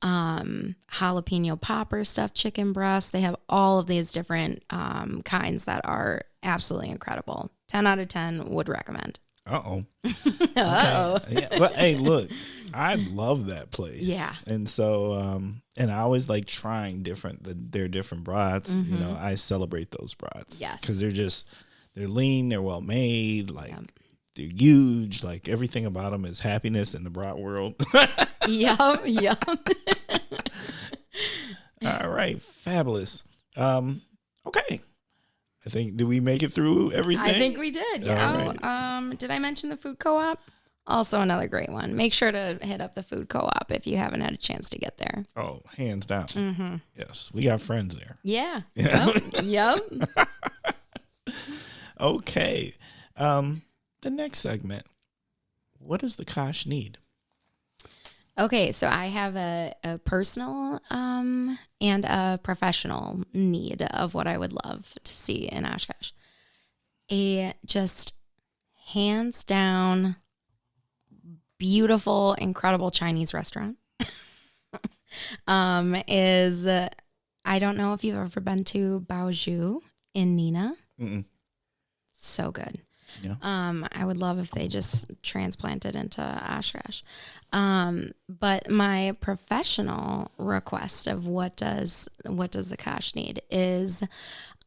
jalapeno popper stuffed chicken breast. They have all of these different kinds that are absolutely incredible. 10 out of 10 would recommend. Uh-oh. Uh-oh. Okay. Yeah, but hey, look, I love that place. Yeah. And so, and I always like trying their different brats. You know, I celebrate those brats. Yes. Because they're lean, they're well made, like they're huge. Like everything about them is happiness in the brat world. Yep. All right. Fabulous. Okay. I think, did we make it through everything? I think we did. Yeah. Right. Did I mention the food co-op? Also another great one. Make sure to hit up the food co-op if you haven't had a chance to get there. Oh, hands down. Yes. We got friends there. Yeah. Yep. Okay. The next segment. What does the Kosh need? Okay, so I have a personal and a professional need of what I would love to see in Oshkosh. A just hands down beautiful, incredible Chinese restaurant is I don't know if you've ever been to Baoju in Nina. Mm-mm. So good. Yeah. I would love if they just transplanted into Oshkosh. But my professional request of what does the Kosh need is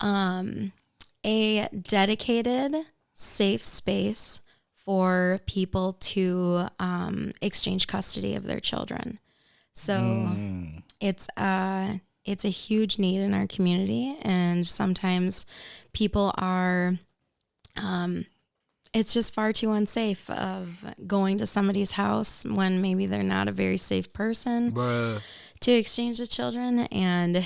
a dedicated, safe space for people to exchange custody of their children. So it's a huge need in our community, and sometimes people are it's just far too unsafe of going to somebody's house when maybe they're not a very safe person to exchange the children. And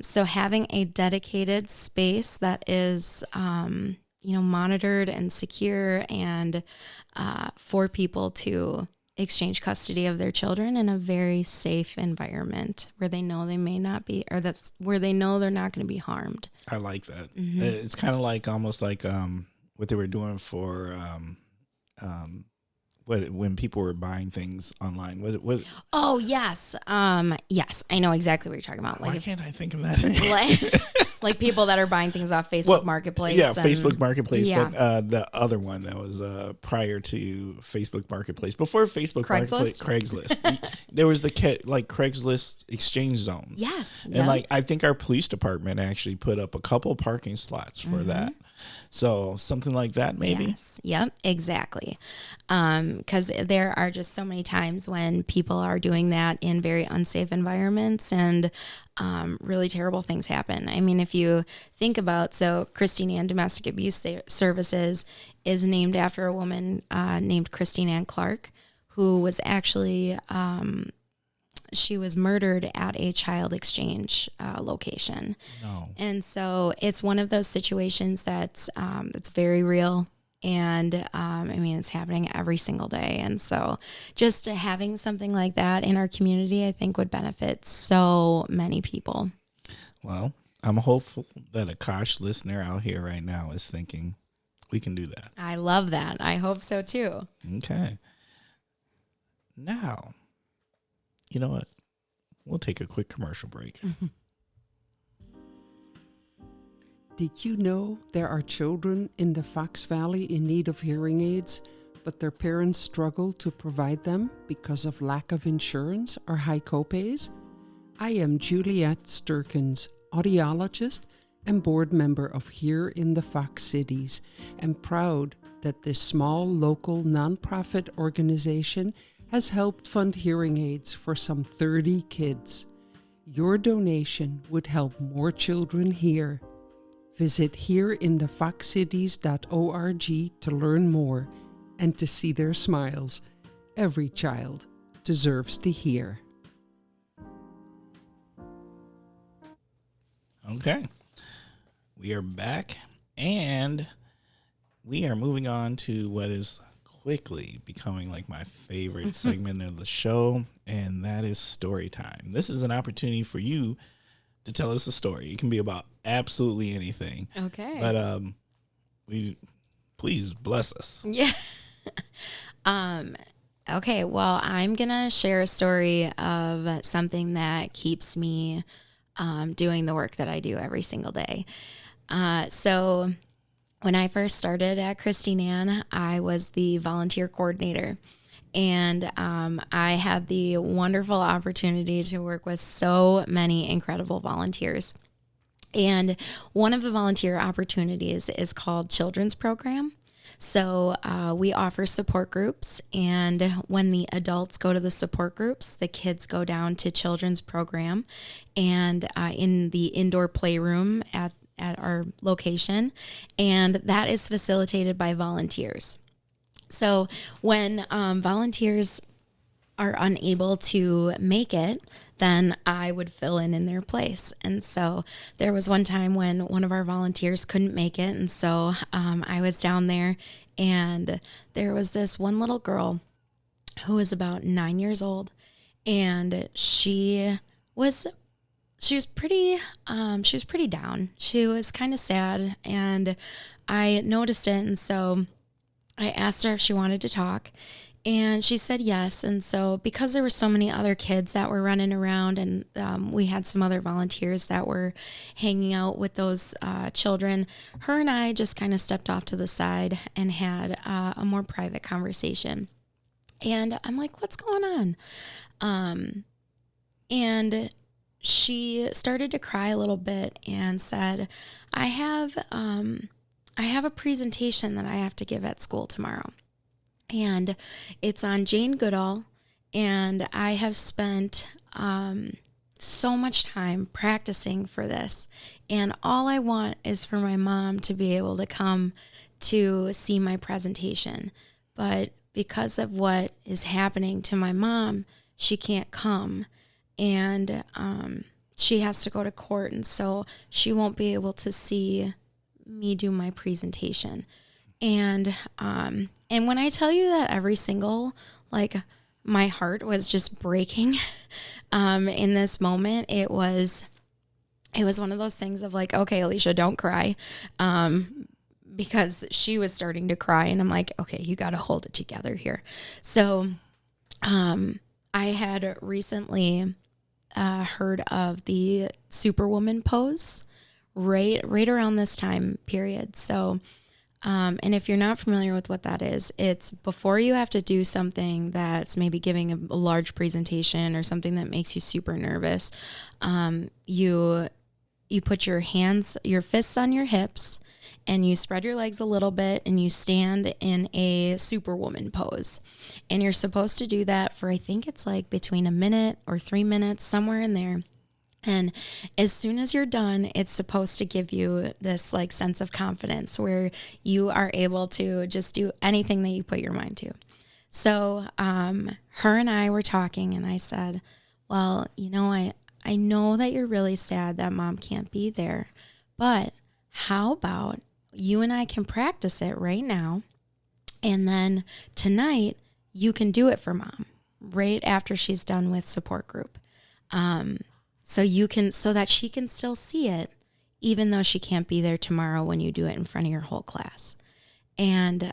so having a dedicated space that is, monitored and secure and for people to exchange custody of their children in a very safe environment where they know they may not be, or that's where they know they're not going to be harmed. I like that. It's kind of like almost like what they were doing for when people were buying things online. Was it? Oh yes, yes, I know exactly what you're talking about. Why can't I think of that? like people that are buying things off Facebook Marketplace. Yeah, Facebook Marketplace. Yeah. But the other one that was prior to Facebook Marketplace, before Facebook Marketplace, Craigslist. There was the Craigslist exchange zones. Yes, and I think our police department actually put up a couple parking slots for that. So something like that, maybe. Yes. Yep. Exactly. Because there are just so many times when people are doing that in very unsafe environments, and really terrible things happen. I mean, if you think about, so Christine Ann Domestic Abuse Services is named after a woman named Christine Ann Clark, who was actually she was murdered at a child exchange location. No. And so it's one of those situations that's very real. And it's happening every single day. And so just having something like that in our community, I think would benefit so many people. Well, I'm hopeful that a Kosh listener out here right now is thinking we can do that. I love that. I hope so too. Okay. Now, you know what? We'll take a quick commercial break. Did you know there are children in the Fox Valley in need of hearing aids, but their parents struggle to provide them because of lack of insurance or high copays? I am Juliette Sturkins, audiologist and board member of Here in the Fox Cities, and proud that this small local nonprofit organization has helped fund hearing aids for some 30 kids. Your donation would help more children hear. Visit hereinthefoxcities.org to learn more and to see their smiles. Every child deserves to hear. Okay. We are back, and we are moving on to what is quickly becoming like my favorite segment of the show, and that is story time. This is an opportunity for you to tell us a story. It can be about absolutely anything. Okay. But please bless us. Yeah. Okay, well, I'm going to share a story of something that keeps me doing the work that I do every single day. So when I first started at Christine Ann, I was the volunteer coordinator. And I had the wonderful opportunity to work with so many incredible volunteers. And one of the volunteer opportunities is called Children's Program. So we offer support groups, and when the adults go to the support groups, the kids go down to Children's Program and in the indoor playroom at our location, and that is facilitated by volunteers. So when volunteers are unable to make it, then I would fill in their place. And so there was one time when one of our volunteers couldn't make it. And so I was down there, and there was this one little girl who was about 9 years old, and she was pretty down. She was kind of sad, and I noticed it. And so I asked her if she wanted to talk, and she said yes. And so because there were so many other kids that were running around, and we had some other volunteers that were hanging out with those children, her and I just kind of stepped off to the side and had a more private conversation. And I'm like, what's going on? And she started to cry a little bit and said, I have a presentation that I have to give at school tomorrow. And it's on Jane Goodall, and I have spent so much time practicing for this, and all I want is for my mom to be able to come to see my presentation. But because of what is happening to my mom, she can't come, and she has to go to court, and so she won't be able to see me do my presentation. And when I tell you that every single, my heart was just breaking in this moment, it was one of those things of like, okay, Alicia, don't cry, because she was starting to cry, and I'm like, okay, you got to hold it together here. So I had recently heard of the Superwoman pose right around this time period. So and if you're not familiar with what that is, it's before you have to do something that's maybe giving a large presentation or something that makes you super nervous. You put your fists on your hips, and you spread your legs a little bit, and you stand in a Superwoman pose. And you're supposed to do that for, I think it's like between a minute or 3 minutes, somewhere in there. And as soon as you're done, it's supposed to give you this like sense of confidence where you are able to just do anything that you put your mind to. So her and I were talking, and I said, well, I know that you're really sad that Mom can't be there, but how about you and I can practice it right now, and then tonight you can do it for Mom right after she's done with support group. So that she can still see it, even though she can't be there tomorrow when you do it in front of your whole class. And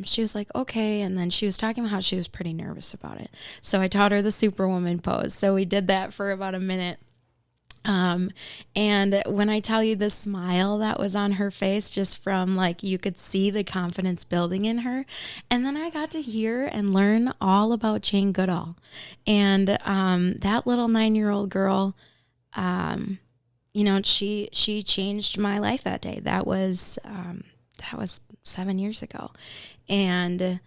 she was like, okay. And then she was talking about how she was pretty nervous about it. So I taught her the Superwoman pose. So we did that for about a minute. And when I tell you the smile that was on her face, just from like, you could see the confidence building in her. And then I got to hear and learn all about Jane Goodall. And that little 9-year-old girl, she changed my life that day. That was 7 years ago. And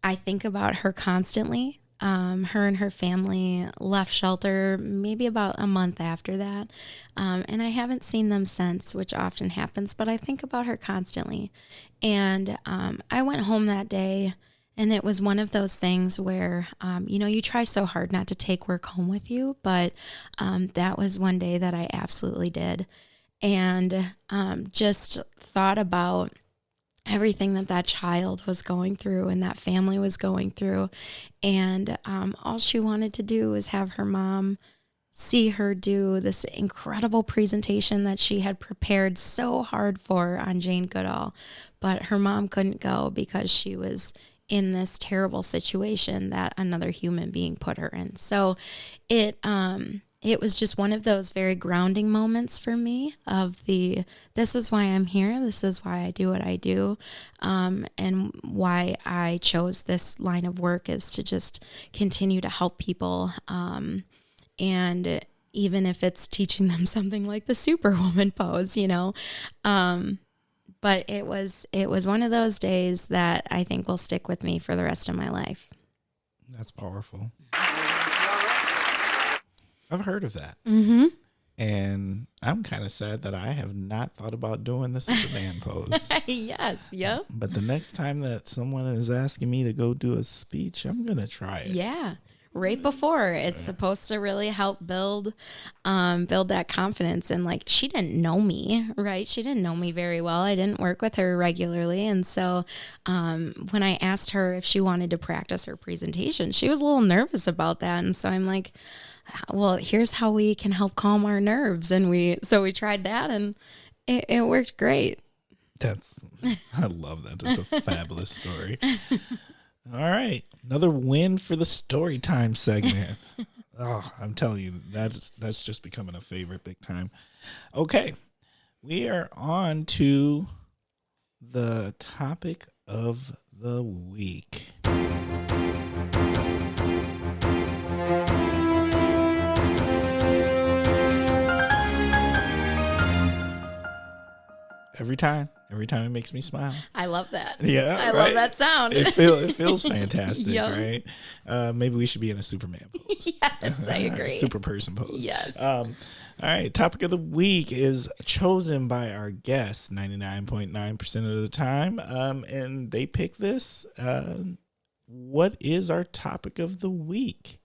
I think about her constantly. Her and her family left shelter maybe about a month after that. And I haven't seen them since, which often happens, but I think about her constantly. And I went home that day, and it was one of those things where, you try so hard not to take work home with you, but that was one day that I absolutely did. And just thought about everything that child was going through and that family was going through. And all she wanted to do was have her mom see her do this incredible presentation that she had prepared so hard for on Jane Goodall. But her mom couldn't go because she was in this terrible situation that another human being put her in. So it was just one of those very grounding moments for me of this is why I'm here. This is why I do what I do. And why I chose this line of work is to just continue to help people. And even if it's teaching them something like the Superwoman pose, but it was one of those days that I think will stick with me for the rest of my life. That's powerful. I've heard of that. Mm-hmm. And I'm kind of sad that I have not thought about doing the Superman pose. Yes, yep. But the next time that someone is asking me to go do a speech, I'm going to try it. Yeah. Right before. It's supposed to really help build that confidence. And like, she didn't know me, right? She didn't know me very well. I didn't work with her regularly. And so when I asked her if she wanted to practice her presentation, she was a little nervous about that. And so I'm like, well, here's how we can help calm our nerves. And we tried that, and it worked great. I love that. That's a fabulous story. All right. Another win for the story time segment. Oh, I'm telling you, that's just becoming a favorite big time. Okay. We are on to the topic of the week. Every time it makes me smile. I love that. Yeah, I love that sound. It feels fantastic, Yep. right? Maybe we should be in a Superman pose. Yes, I agree. Super person pose. Yes. All right. Topic of the week is chosen by our guests 99.9% of the time, and they pick this. What is our topic of the week?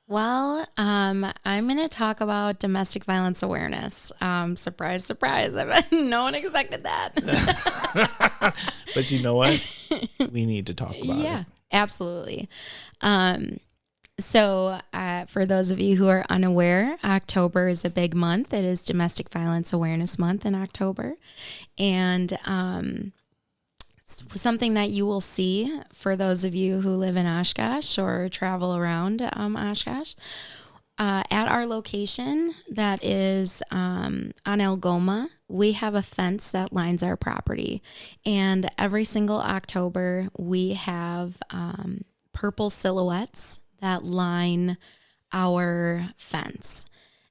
Well, I'm going to talk about domestic violence awareness. Surprise, surprise. No one expected that. But you know what? We need to talk about it. Yeah, absolutely. So for those of you who are unaware, October is a big month. It is Domestic Violence Awareness Month in October. And something that you will see for those of you who live in Oshkosh or travel around Oshkosh. At our location that is on Algoma, we have a fence that lines our property. And every single October, we have purple silhouettes that line our fence.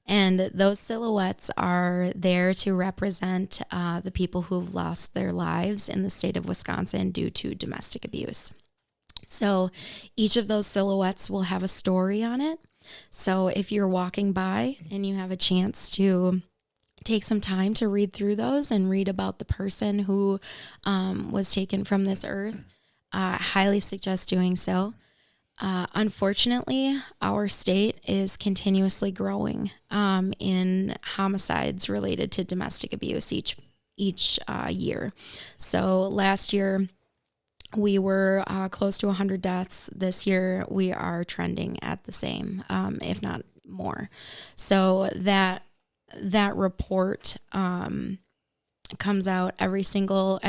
And those silhouettes are there to represent the people who have lost their lives in the state of Wisconsin due to domestic abuse. So each of those silhouettes will have a story on it. So if you're walking by and you have a chance to take some time to read through those and read about the person who was taken from this earth, I highly suggest doing so. Unfortunately, our state is continuously growing in homicides related to domestic abuse each year. So last year, we were close to 100 deaths. This year, we are trending at the same, if not more. So that report comes out at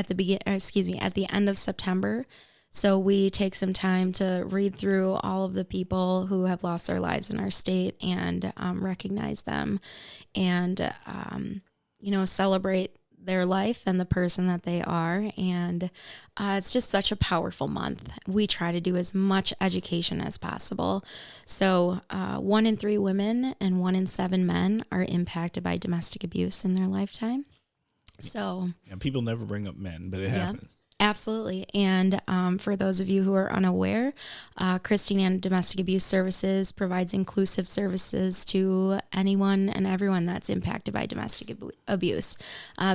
the end of September. So we take some time to read through all of the people who have lost their lives in our state and recognize them and, celebrate their life and the person that they are. And it's just such a powerful month. We try to do as much education as possible. So 1 in 3 women and 1 in 7 men are impacted by domestic abuse in their lifetime. So, and people never bring up men, but it happens. Absolutely. And for those of you who are unaware, Christine Domestic Abuse Services provides inclusive services to anyone and everyone that's impacted by domestic abuse.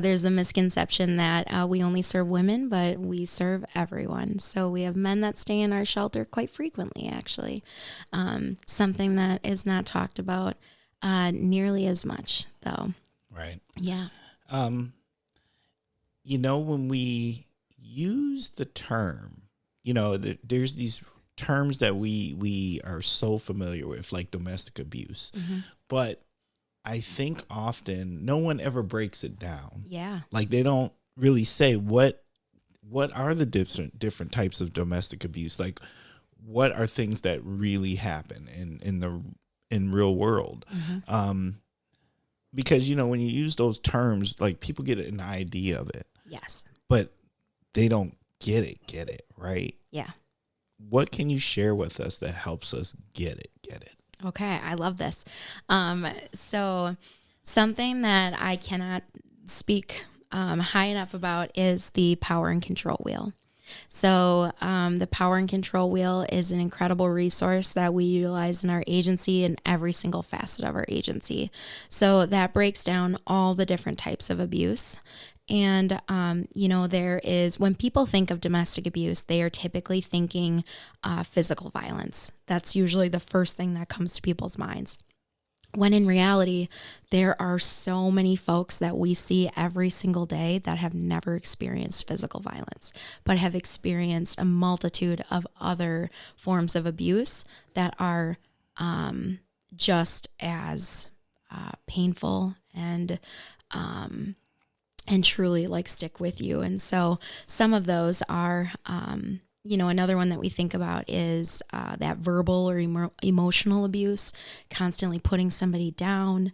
There's a misconception that we only serve women, but we serve everyone. So we have men that stay in our shelter quite frequently, actually. Something that is not talked about nearly as much, though. Right. Yeah. When we use the term, there's these terms that we are so familiar with, like domestic abuse, but I think often no one ever breaks it down. Yeah. Like they don't really say what are the different types of domestic abuse, like what are things that really happen in real world. Because when you use those terms, like people get an idea of it. Yes. But they don't get it, right? Yeah. What can you share with us that helps us get it? Okay, I love this. So something that I cannot speak high enough about is the power and control wheel. So the power and control wheel is an incredible resource that we utilize in our agency and every single facet of our agency. So that breaks down all the different types of abuse. And, there is, when people think of domestic abuse, they are typically thinking physical violence. That's usually the first thing that comes to people's minds. When in reality, there are so many folks that we see every single day that have never experienced physical violence, but have experienced a multitude of other forms of abuse that are just as painful and truly like stick with you. And so some of those are, another one that we think about is that verbal or emotional abuse, constantly putting somebody down,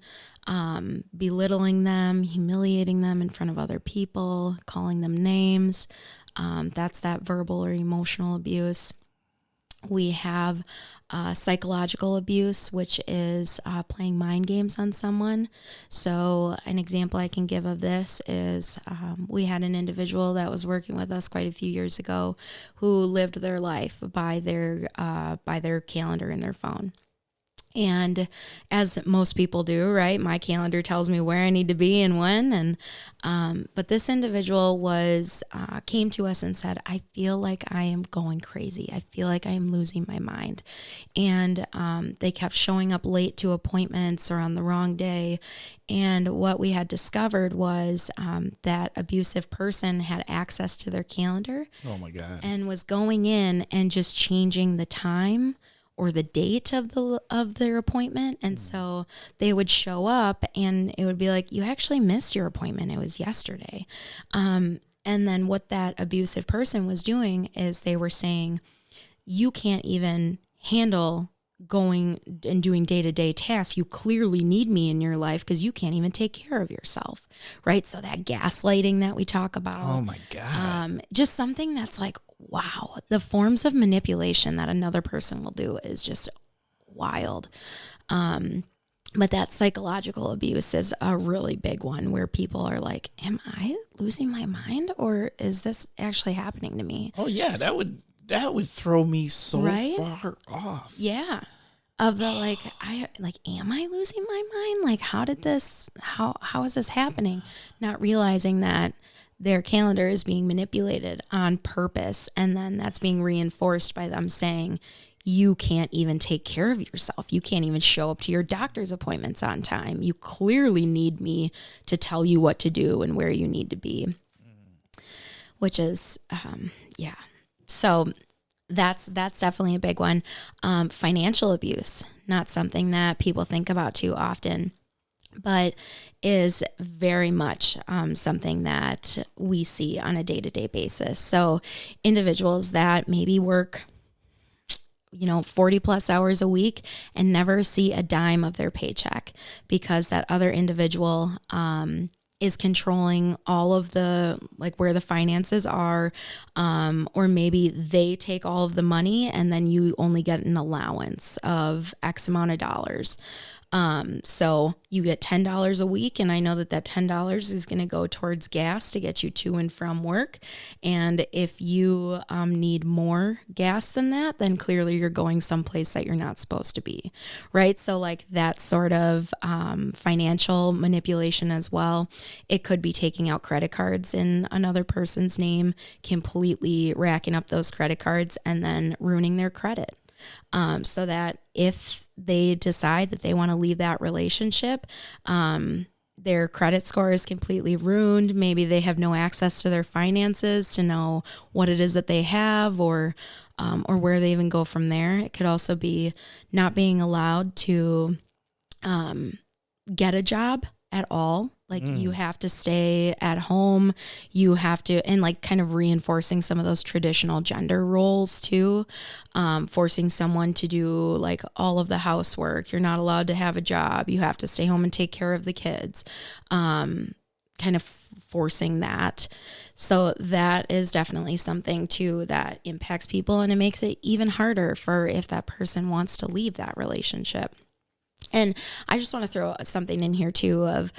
belittling them, humiliating them in front of other people, calling them names. That's that verbal or emotional abuse. We have psychological abuse, which is playing mind games on someone. So an example I can give of this is we had an individual that was working with us quite a few years ago who lived their life by their calendar in their phone. And as most people do, right? My calendar tells me where I need to be and when. And but this individual came to us and said, "I feel like I am going crazy. I feel like I am losing my mind." And they kept showing up late to appointments or on the wrong day. And what we had discovered was that abusive person had access to their calendar. Oh my God! And was going in and just changing the time or the date of their appointment. And so they would show up and it would be like, "You actually missed your appointment. It was yesterday." And then what that abusive person was doing is they were saying, "You can't even handle going and doing day-to-day tasks. You clearly need me in your life because you can't even take care of yourself." Right? So that gaslighting that we talk about. Oh my God. Just something that's like, wow, the forms of manipulation that another person will do is just wild. But that psychological abuse is a really big one where people are like, "Am I losing my mind or is this actually happening to me?" Oh yeah, that would throw me so Right? far off. Yeah. Of the am I losing my mind? Like, how is this happening? Not realizing that their calendar is being manipulated on purpose. And then that's being reinforced by them saying, "You can't even take care of yourself. You can't even show up to your doctor's appointments on time. You clearly need me to tell you what to do and where you need to be." Which is, yeah. So that's definitely a big one. Financial abuse, not something that people think about too often, but is very much something that we see on a day-to-day basis. So individuals that maybe work 40 plus hours a week and never see a dime of their paycheck because that other individual is controlling all of the, like, where the finances are, or maybe they take all of the money and then you only get an allowance of X amount of dollars. So you get $10 a week, and I know that $10 is going to go towards gas to get you to and from work. And if you need more gas than that, then clearly you're going someplace that you're not supposed to be, right? So like that sort of financial manipulation as well. It could be taking out credit cards in another person's name, completely racking up those credit cards and then ruining their credit. So that if they decide that they want to leave that relationship, their credit score is completely ruined. Maybe they have no access to their finances to know what it is that they have, or where they even go from there. It could also be not being allowed to get a job at all. Like you have to stay at home. You have to, and like kind of reinforcing some of those traditional gender roles too, forcing someone to do like all of the housework. You're not allowed to have a job. You have to stay home and take care of the kids. Kind of forcing that. So that is definitely something too that impacts people, and it makes it even harder for if that person wants to leave that relationship. And I just want to throw something in here too of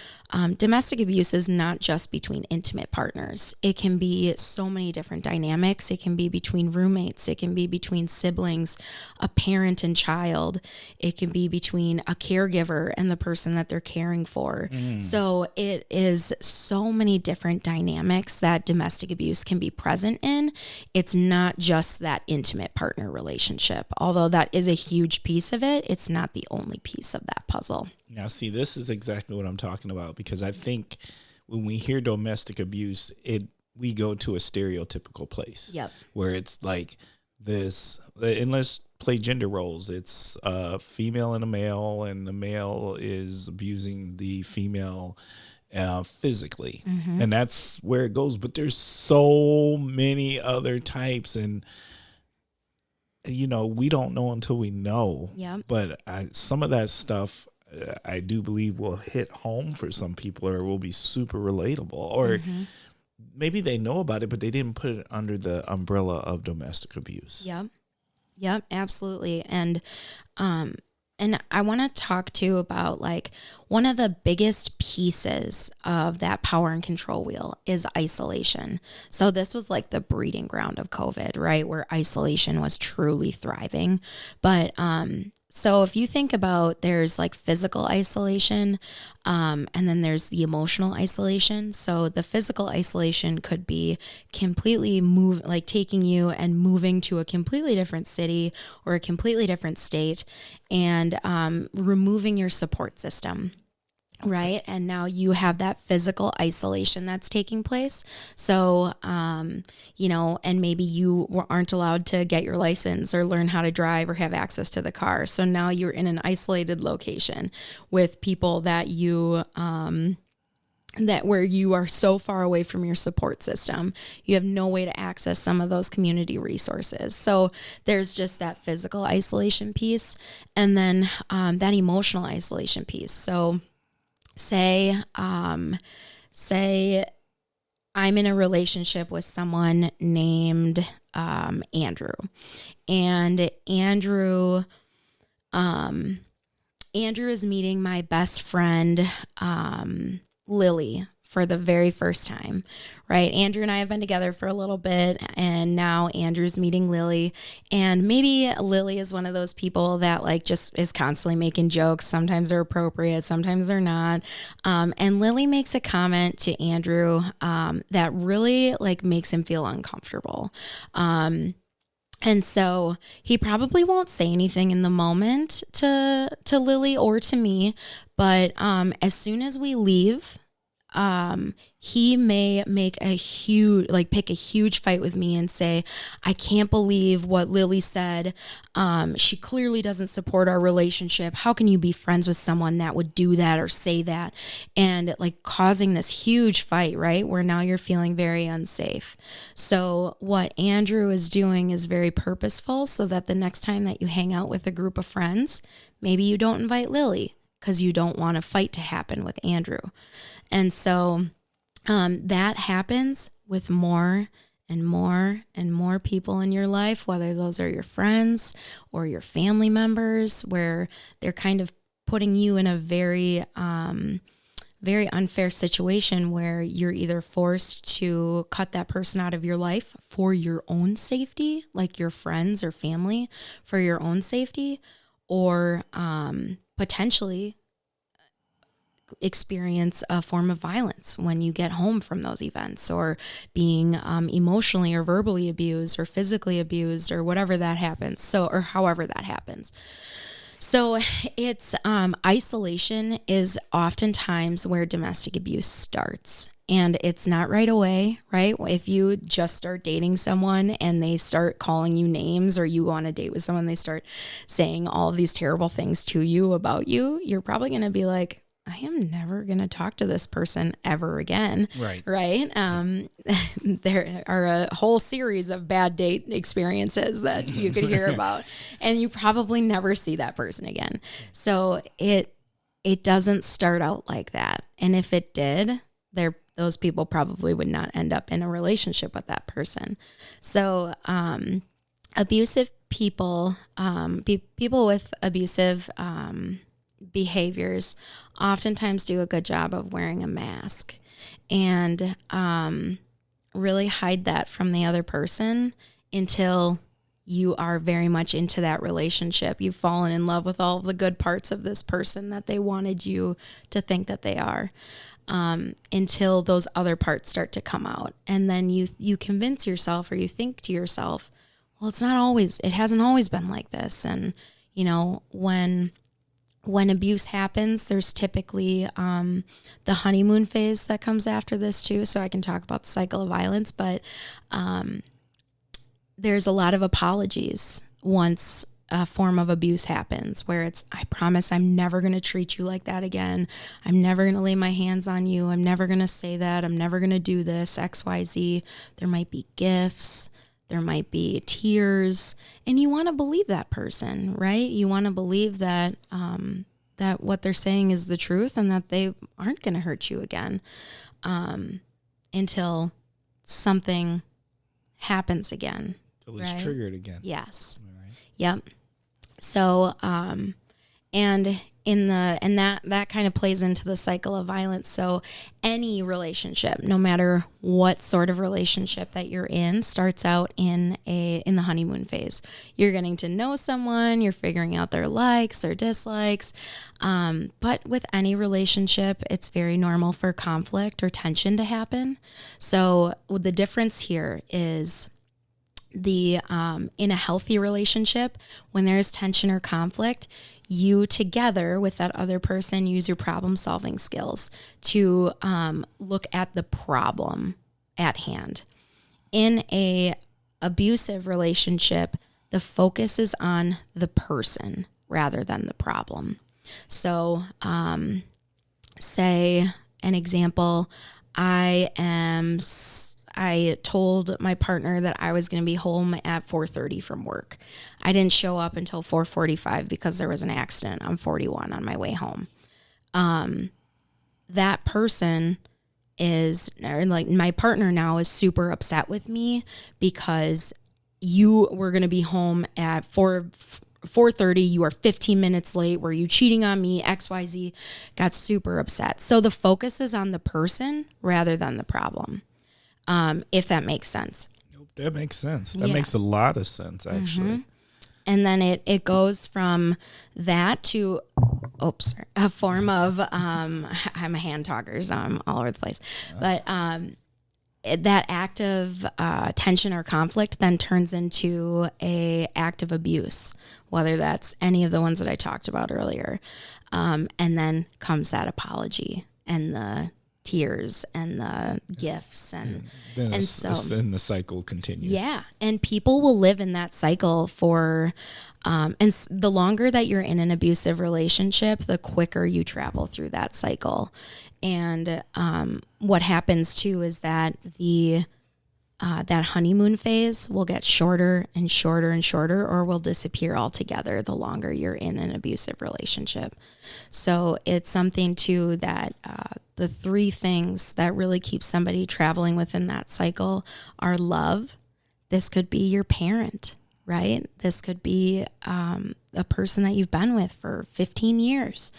domestic abuse is not just between intimate partners. It can be so many different dynamics. It can be between roommates. It can be between siblings, a parent and child. It can be between a caregiver and the person that they're caring for. So it is so many different dynamics that domestic abuse can be present in. It's not just that intimate partner relationship. Although that is a huge piece of it, it's not the only piece of that puzzle. Now, see, this is exactly what I'm talking about, because I think when we hear domestic abuse, we go to a stereotypical place. Yep. Where it's like this, and let's play gender roles. It's a female and a male, and the male is abusing the female physically. And that's where it goes. But there's so many other types, and you know, we don't know until we know. Yeah. But some of that stuff, I do believe will hit home for some people, or will be super relatable, or maybe they know about it, but they didn't put it under the umbrella of domestic abuse. Yep, absolutely. And I want to talk too about like one of the biggest pieces of that power and control wheel is isolation. So this was like the breeding ground of COVID, right? Where isolation was truly thriving. But so if you think about, there's like physical isolation, and then there's the emotional isolation. So the physical isolation could be completely taking you and moving to a completely different city or a completely different state, and removing your support system. Right. And now you have that physical isolation that's taking place. So, you know, and maybe you aren't allowed to get your license or learn how to drive or have access to the car. So now you're in an isolated location with people that you, where you are so far away from your support system, you have no way to access some of those community resources. So there's just that physical isolation piece, and then that emotional isolation piece. So say I'm in a relationship with someone named Andrew, and Andrew is meeting my best friend Lily for the very first time, right? Andrew and I have been together for a little bit, and now Andrew's meeting Lily, and maybe Lily is one of those people that like just is constantly making jokes. Sometimes they're appropriate, sometimes they're not. And Lily makes a comment to Andrew that really like makes him feel uncomfortable. And so he probably won't say anything in the moment to Lily or to me, but as soon as we leave, he may make pick a huge fight with me and say, I can't believe what Lily said. She clearly doesn't support our relationship. How can you be friends with someone that would do that or say that? And like causing this huge fight, right? Where now you're feeling very unsafe. So what Andrew is doing is very purposeful, so that the next time that you hang out with a group of friends, maybe you don't invite Lily. because you don't want a fight to happen with Andrew. And so that happens with more and more and more people in your life, whether those are your friends or your family members, where they're kind of putting you in a very, very unfair situation where you're either forced to cut that person out of your life for your own safety, like your friends or family, for your own safety, or potentially experience a form of violence when you get home from those events, or being emotionally or verbally abused or physically abused, or whatever that happens. So, or however that happens. So it's isolation is oftentimes where domestic abuse starts. And it's not right away, right? If you just start dating someone and they start calling you names, or you go on a date with someone, they start saying all of these terrible things to you about you, you're probably going to be like, I am never going to talk to this person ever again. Right. Right. There are a whole series of bad date experiences that you could hear about, and you probably never see that person again. So it doesn't start out like that. And if it did, those people probably would not end up in a relationship with that person. So abusive people, people with abusive behaviors oftentimes do a good job of wearing a mask and really hide that from the other person until you are very much into that relationship. You've fallen in love with all of the good parts of this person that they wanted you to think that they are, until those other parts start to come out. And then you convince yourself, or you think to yourself, well, it hasn't always been like this. And, you know, when abuse happens, there's typically the honeymoon phase that comes after this too. So I can talk about the cycle of violence, but there's a lot of apologies once a form of abuse happens, where it's, I promise I'm never going to treat you like that again. I'm never going to lay my hands on you. I'm never going to say that. I'm never going to do this, X, Y, Z. There might be gifts. There might be tears, and you want to believe that person, right? You want to believe that that what they're saying is the truth, and that they aren't going to hurt you again, until something happens again. Until it's triggered again. Yes. All right. Yep. So, and that kind of plays into the cycle of violence. So any relationship, no matter what sort of relationship that you're in, starts out in the honeymoon phase. You're getting to know someone, you're figuring out their likes, their dislikes. But with any relationship, it's very normal for conflict or tension to happen. So the difference here is in a healthy relationship, when there's tension or conflict, you together with that other person use your problem solving skills to look at the problem at hand. In a abusive relationship, the focus is on the person rather than the problem. So say an example, I told my partner that I was going to be home at 4:30 from work. I didn't show up until 4:45 because there was an accident on 41 on my way home. That person my partner now is super upset with me because you were going to be home at 4:30. You are 15 minutes late. Were you cheating on me? XYZ. Got super upset. So the focus is on the person rather than the problem. If that makes sense. Nope, that makes sense. That makes a lot of sense, actually. Mm-hmm. And then it goes from that to, a form of, I'm a hand talker, so I'm all over the place. But that act of tension or conflict then turns into a act of abuse, whether that's any of the ones that I talked about earlier. And then comes that apology and the tears and the gifts and so then the cycle continues. Yeah, and people will live in that cycle for the longer that you're in an abusive relationship, the quicker you travel through that cycle. And what happens too is that the that honeymoon phase will get shorter and shorter and shorter, or will disappear altogether the longer you're in an abusive relationship. So it's something too that the three things that really keep somebody traveling within that cycle are love. This could be your parent, right? This could be a person that you've been with for 15 years,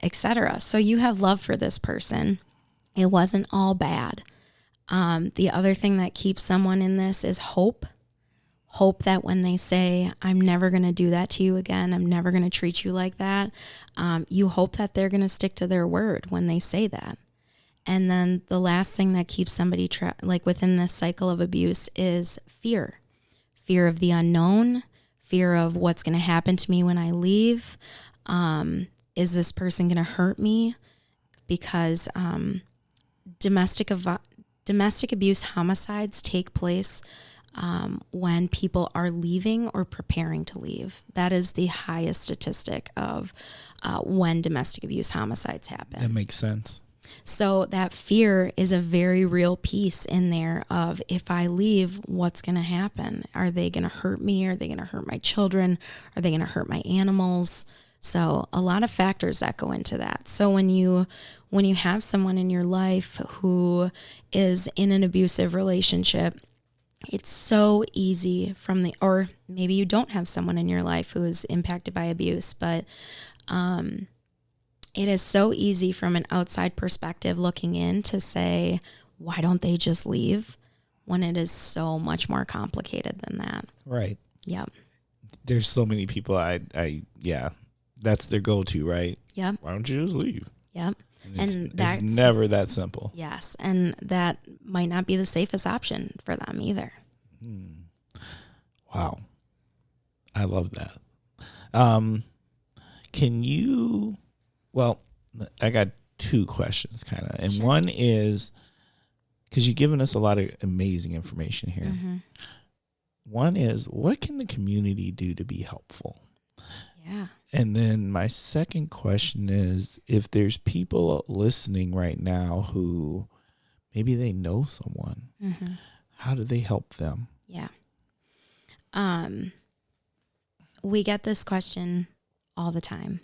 etc. So you have love for this person. It wasn't all bad. The other thing that keeps someone in this is hope. Hope that when they say, I'm never going to do that to you again, I'm never going to treat you like that, you hope that they're going to stick to their word when they say that. And then the last thing that keeps somebody within this cycle of abuse is fear. Fear of the unknown, fear of what's going to happen to me when I leave. Is this person going to hurt me? Because domestic abuse homicides take place when people are leaving or preparing to leave. That is the highest statistic of when domestic abuse homicides happen. That makes sense. So that fear is a very real piece in there of, if I leave, what's going to happen? Are they going to hurt me? Are they going to hurt my children? Are they going to hurt my animals? So a lot of factors that go into that. So when you have someone in your life who is in an abusive relationship, it's so easy or maybe you don't have someone in your life who is impacted by abuse, but it is so easy from an outside perspective looking in to say, why don't they just leave? When it is so much more complicated than that. Right. Yep. There's so many people that's their go-to, right? Yep. Why don't you just leave? Yep. And it's never that simple. Yes. And that might not be the safest option for them either. Wow. I love that. I got two questions kind of. And Sure. One is, because you've given us a lot of amazing information here. Mm-hmm. One is, what can the community do to be helpful? Yeah. And then my second question is, if there's people listening right now who maybe they know someone, Mm-hmm. how do they help them? Yeah. We get this question all the time,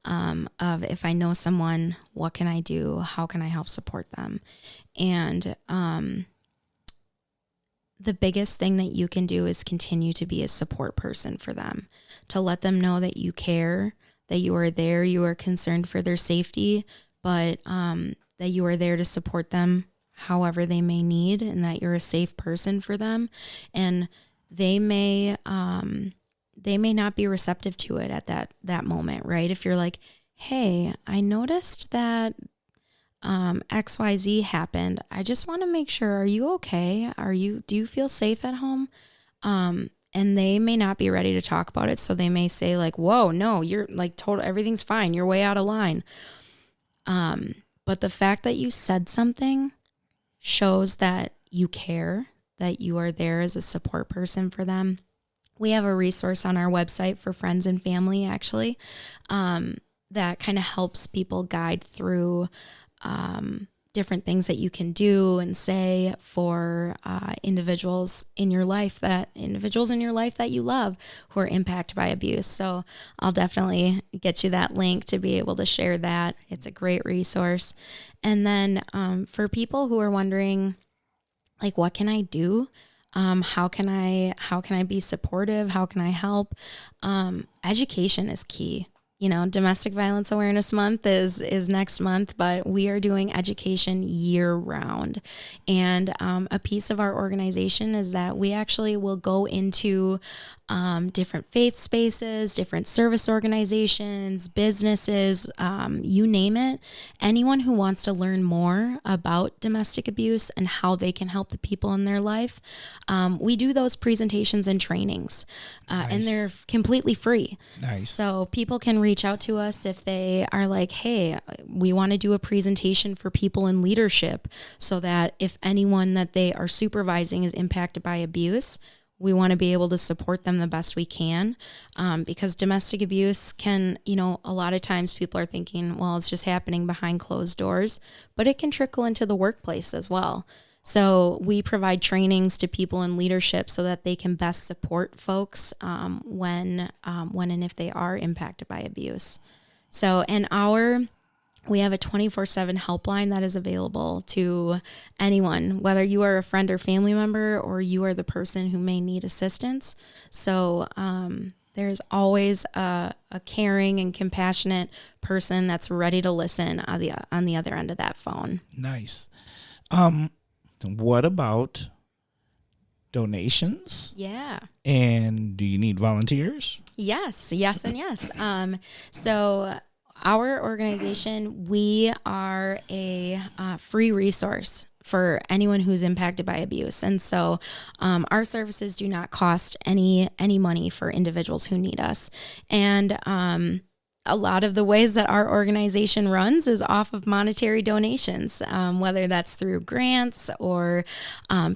of, if I know someone, what can I do? How can I help support them? And the biggest thing that you can do is continue to be a support person for them, to let them know that you care, that you are there, you are concerned for their safety, but that you are there to support them however they may need, and that you're a safe person for them. And they may not be receptive to it at that moment, right? If you're like, hey, I noticed that XYZ happened. I just want to make sure, are you okay? Do you feel safe at home? And they may not be ready to talk about it. So they may say like, whoa, no, you're like everything's fine. You're way out of line. But the fact that you said something shows that you care, that you are there as a support person for them. We have a resource on our website for friends and family, actually, that kind of helps people guide through different things that you can do and say for individuals in your life that you love who are impacted by abuse. So I'll definitely get you that link to be able to share that. It's a great resource. And then for people who are wondering, like, what can I do? How can I be supportive? How can I help? Education is key. You know, Domestic Violence Awareness Month is next month, but we are doing education year round. And a piece of our organization is that we actually will go into different faith spaces, different service organizations, businesses, you name it. Anyone who wants to learn more about domestic abuse and how they can help the people in their life, we do those presentations and trainings, and they're completely free. Nice. So people can reach out to us if they are like, hey, we want to do a presentation for people in leadership, so that if anyone that they are supervising is impacted by abuse, we want to be able to support them the best we can, because domestic abuse can, a lot of times people are thinking, well, it's just happening behind closed doors, but it can trickle into the workplace as well. So we provide trainings to people in leadership so that they can best support folks when and if they are impacted by abuse. So we have a 24/7 helpline that is available to anyone, whether you are a friend or family member or you are the person who may need assistance. So there's always a caring and compassionate person that's ready to listen on the other end of that phone. Nice. What about donations? Yeah. And do you need volunteers? Yes, and yes. So our organization, we are a free resource for anyone who's impacted by abuse. And so our services do not cost any money for individuals who need us. And a lot of the ways that our organization runs is off of monetary donations, whether that's through grants or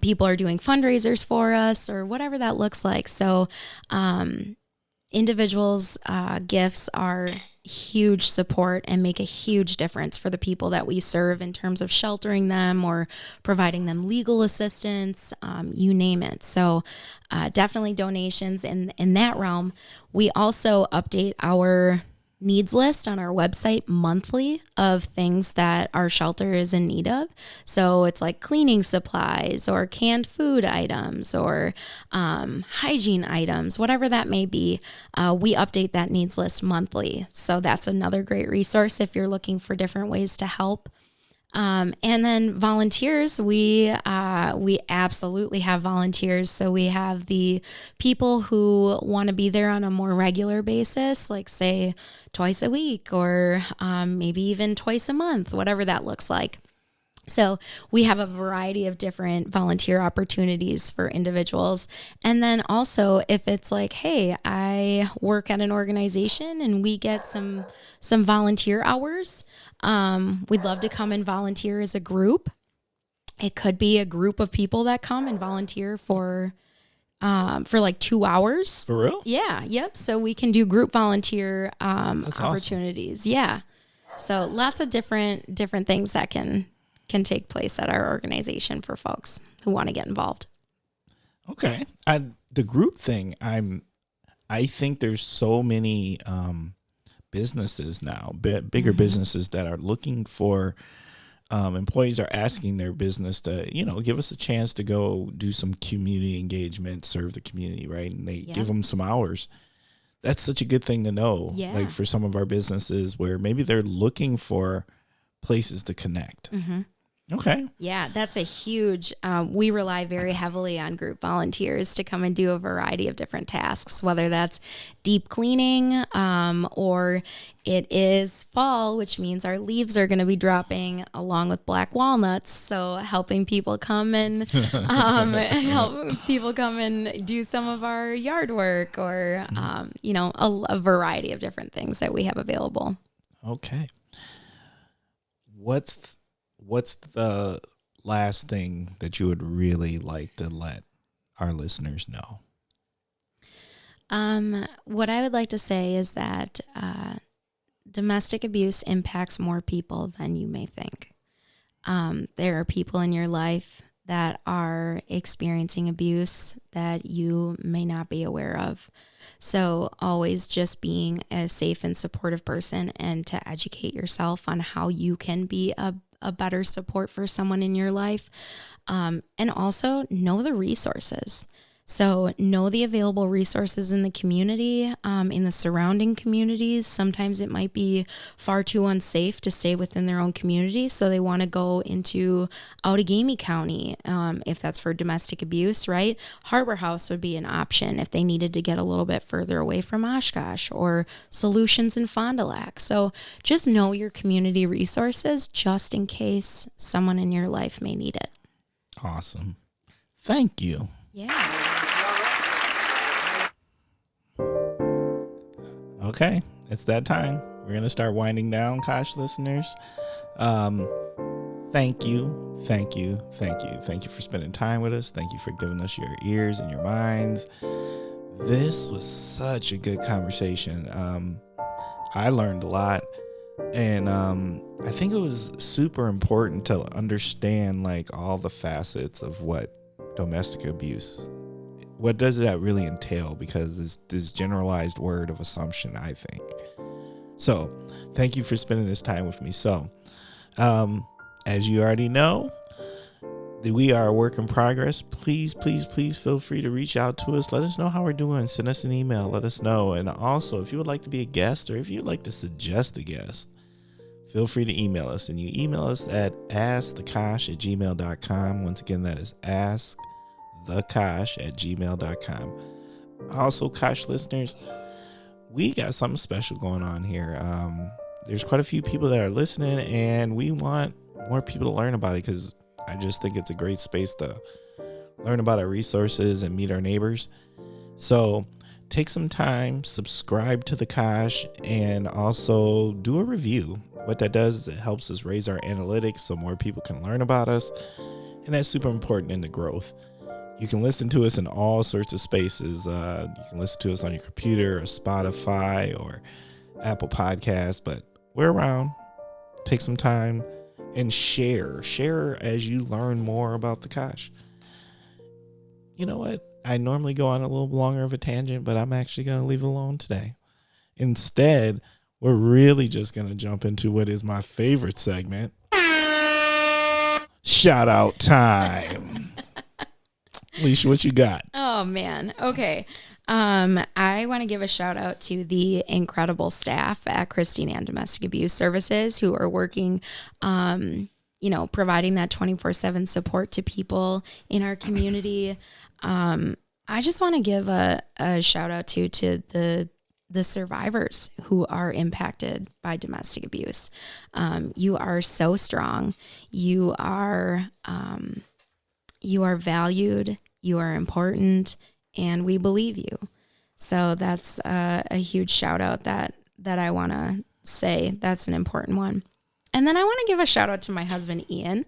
people are doing fundraisers for us or whatever that looks like. So individuals' gifts are huge support and make a huge difference for the people that we serve in terms of sheltering them or providing them legal assistance, you name it. So definitely donations in that realm. We also update our needs list on our website monthly of things that our shelter is in need of. So it's like cleaning supplies or canned food items or hygiene items, whatever that may be. We update that needs list monthly. So that's another great resource if you're looking for different ways to help. And then volunteers, we absolutely have volunteers. So we have the people who want to be there on a more regular basis, like say twice a week or maybe even twice a month, whatever that looks like. So we have a variety of different volunteer opportunities for individuals. And then also if it's like, hey, I work at an organization and we get some volunteer hours, we'd love to come and volunteer as a group. It could be a group of people that come and volunteer for like 2 hours. For real? Yeah. Yep. So we can do group volunteer That's opportunities. Awesome. Yeah. So lots of different things that can take place at our organization for folks who want to get involved. Okay. The group thing, I think there's so many businesses now, bigger businesses that are looking for employees are asking their business to, give us a chance to go do some community engagement, serve the community, right? And they give them some hours. That's such a good thing to know. Yeah. Like for some of our businesses where maybe they're looking for places to connect. Mm-hmm. Okay. Yeah, that's a huge, we rely very heavily on group volunteers to come and do a variety of different tasks, whether that's deep cleaning or it is fall, which means our leaves are going to be dropping along with black walnuts. So helping people come and do some of our yard work or, a variety of different things that we have available. Okay. What's the last thing that you would really like to let our listeners know? What I would like to say is that domestic abuse impacts more people than you may think. There are people in your life that are experiencing abuse that you may not be aware of. So always just being a safe and supportive person and to educate yourself on how you can be a better support for someone in your life. And also know the resources. So know the available resources in the community, in the surrounding communities. Sometimes it might be far too unsafe to stay within their own community. So they want to go into Outagamie County, if that's for domestic abuse, right? Harbor House would be an option if they needed to get a little bit further away from Oshkosh, or Solutions in Fond du Lac. So just know your community resources just in case someone in your life may need it. Awesome. Thank you. Yeah. Okay, it's that time. We're going to start winding down, Kosh listeners. Thank you for spending time with us. Thank you for giving us your ears and your minds. This was such a good conversation. I learned a lot. And I think it was super important to understand like all the facets of what domestic abuse, what does that really entail, because it's this generalized word of assumption, I think. So thank you for spending this time with me. So as you already know, we are a work in progress. Please feel free to reach out to us. Let us know how we're doing. Send us an email. Let us know. And also, if you would like to be a guest, or if you'd like to suggest a guest, feel free to email us. And you email us at askthekosh@gmail.com. Once again, that is askthekosh@gmail.com. Also, Kosh listeners, we got something special going on here. There's quite a few people that are listening, and we want more people to learn about it, because I just think it's a great space to learn about our resources and meet our neighbors. So take some time, subscribe to the Kosh, and also do a review. What that does is it helps us raise our analytics so more people can learn about us, and that's super important in the growth. You can listen to us in all sorts of spaces. You can listen to us on your computer or Spotify or Apple Podcasts, but we're around. Take some time and share as you learn more about the Kosh. You know what? I normally go on a little longer of a tangent, but I'm actually going to leave it alone today. Instead, we're really just going to jump into what is my favorite segment. Shout out time. Alicia, what you got? Oh man. Okay. I want to give a shout out to the incredible staff at Christine Ann Domestic Abuse Services who are working, providing that 24/7 support to people in our community. I just want to give a shout out to the survivors who are impacted by domestic abuse. You are so strong. You are valued. You are important. And we believe you. So that's a huge shout out that I want to say. That's an important one. And then I want to give a shout out to my husband, Ian.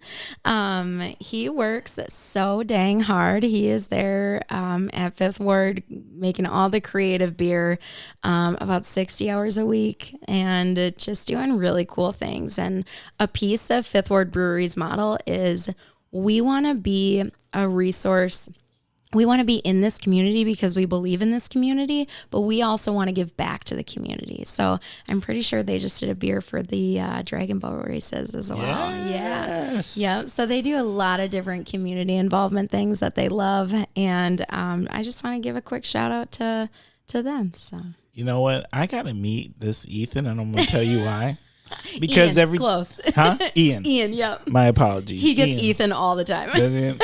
He works so dang hard. He is there at Fifth Ward making all the creative beer about 60 hours a week and just doing really cool things. And a piece of Fifth Ward Brewery's model is we want to be a resource. We want to be in this community because we believe in this community, but we also want to give back to the community. So I'm pretty sure they just did a beer for the Dragon Boat races as well. Yes. Yeah. So they do a lot of different community involvement things that they love. And I just want to give a quick shout out to them. So you know what? I got to meet this Ethan, and I'm going to tell you why. Because Ian, close. Ian. Ian, yep. My apologies. He gets Ethan all the time. Yes.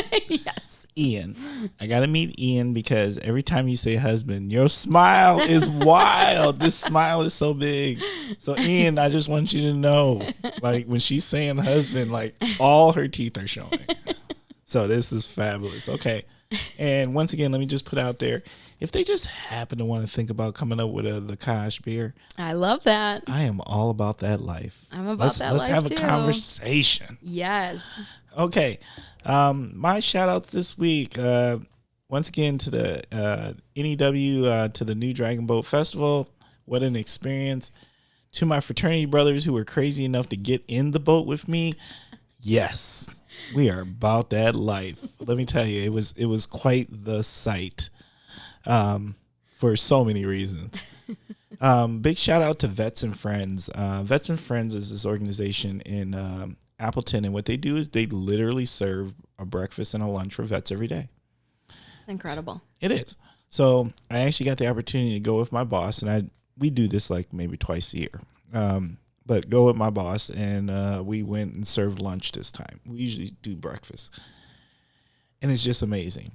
Ian. I got to meet Ian because every time you say husband, your smile is wild. This smile is so big. So Ian, I just want you to know, like when she's saying husband, like all her teeth are showing. So this is fabulous. Okay. And once again, let me just put out there, if they just happen to want to think about coming up with the Kosh beer, I love that. I am all about that life. I'm about that life Let's have too. a conversation. Yes. Okay. My shout outs this week, once again to the NEW, to the New Dragon Boat Festival. What an experience. To my fraternity brothers who were crazy enough to get in the boat with me. Yes, we are about that life. Let me tell you, it was quite the sight, for so many reasons. Big shout out to Vets and Friends. Vets and Friends is this organization in Appleton, and what they do is they literally serve a breakfast and a lunch for vets every day. It's incredible. It is. So I actually got the opportunity to go with my boss, and we do this like maybe twice a year. But go with my boss, and we went and served lunch this time. We usually do breakfast, and it's just amazing,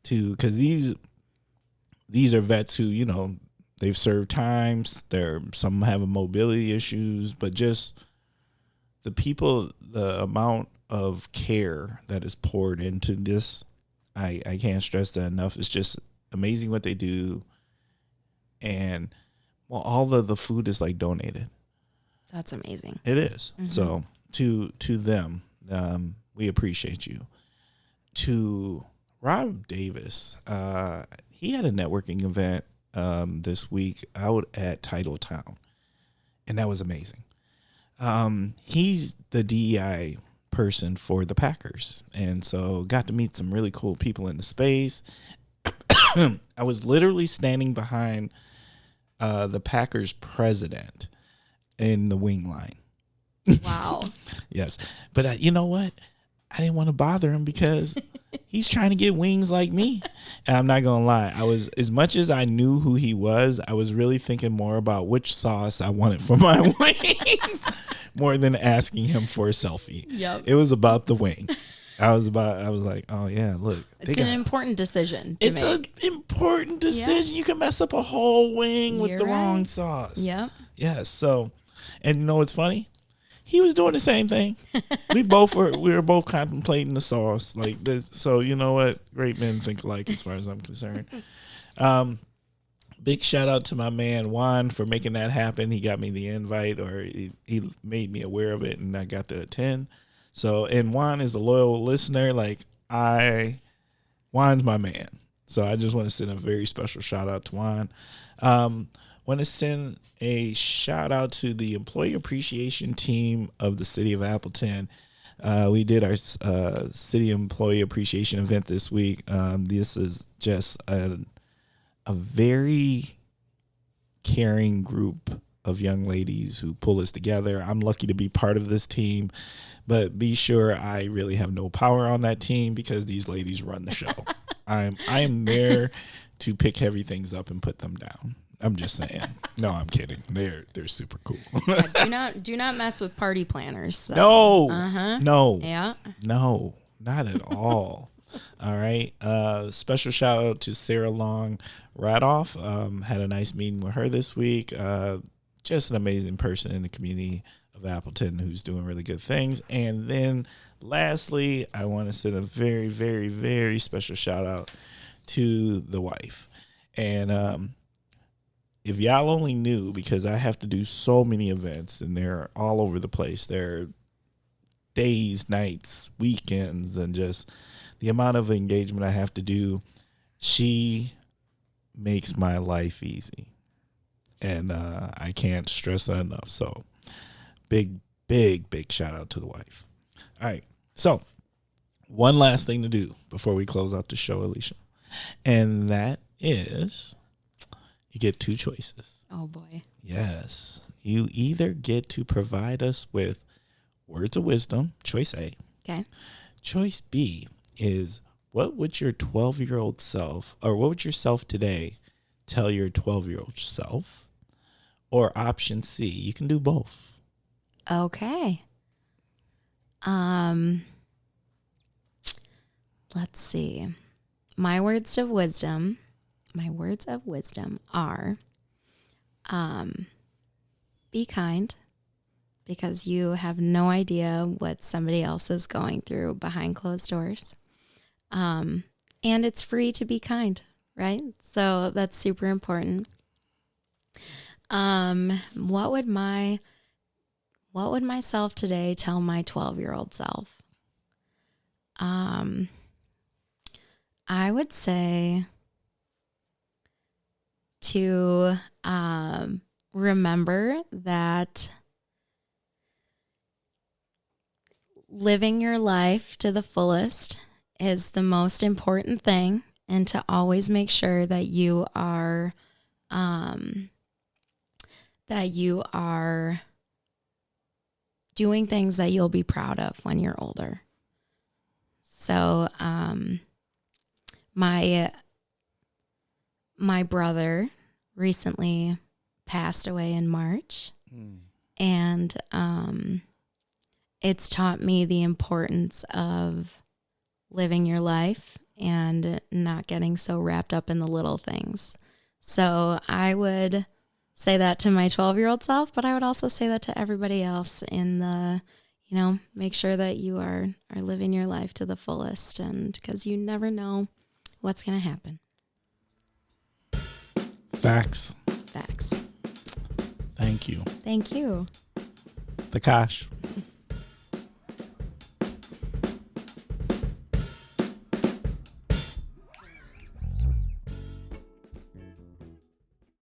because these are vets who they've served times. Some have mobility issues, but just the people, the amount of care that is poured into this, I can't stress that enough. It's just amazing what they do, and all of the food is like donated. That's amazing. It is. Mm-hmm. So to them, we appreciate you. To Rob Davis, he had a networking event this week out at Titletown, and that was amazing. He's the DEI person for the Packers, and so got to meet some really cool people in the space. I was literally standing behind the Packers president in the wing line. Wow. Yes, but you know what? I didn't want to bother him because he's trying to get wings like me. And I'm not gonna lie, I was, as much as I knew who he was, I was really thinking more about which sauce I wanted for my wings, more than asking him for a selfie. Yep. It was about the wing. I was like, oh yeah, look, It's an important decision to it's make. an important decision. You can mess up a whole wing with You're the wrong right. sauce. Yep. Yes. So, and you know what's funny? He was doing the same thing. We were both contemplating the sauce like this. So you know what? Great men think alike, as far as I'm concerned. Big shout out to my man Juan for making that happen. He got me the invite, or he made me aware of it, and I got to attend. So, and Juan is a loyal listener. Juan's my man. So I just want to send a very special shout out to Juan. Want to send a shout out to the employee appreciation team of the city of Appleton. We did our city employee appreciation event this week. This is just a very caring group of young ladies who pull us together. I'm lucky to be part of this team, but be sure I really have no power on that team because these ladies run the show. I am there to pick heavy things up and put them down. I'm just saying. No, I'm kidding. They're super cool. Do not mess with party planners. So. No. No. Yeah. No, not at all. All right. Special shout out to Sarah Long Radoff. Had a nice meeting with her this week. Just an amazing person in the community of Appleton who's doing really good things. And then lastly, I want to send a very, very, very special shout out to the wife. And if y'all only knew, because I have to do so many events and they're all over the place. They're days, nights, weekends, and just the amount of engagement I have to do. She makes my life easy. And I can't stress that enough. So big, big, big shout out to the wife. All right. So one last thing to do before we close out the show, Alicia. And that is you get two choices. Oh, boy. Yes. You either get to provide us with words of wisdom, choice A. Okay. Choice B is, what would your 12-year-old self, or what would your self today tell your 12-year-old self? Or option C, you can do both. Okay. Let's see. My words of wisdom are, be kind, because you have no idea what somebody else is going through behind closed doors. And it's free to be kind, right? So that's super important. What would myself today tell my 12-year-old self? I would say to remember that living your life to the fullest is the most important thing, and to always make sure that you are doing things that you'll be proud of when you're older. So my brother recently passed away in March. And it's taught me the importance of living your life and not getting so wrapped up in the little things. So I would say that to my 12-year-old self, but I would also say that to everybody else in the, make sure that you are living your life to the fullest, and because you never know what's going to happen. Facts. Facts. Thank you. Thank you. Takash.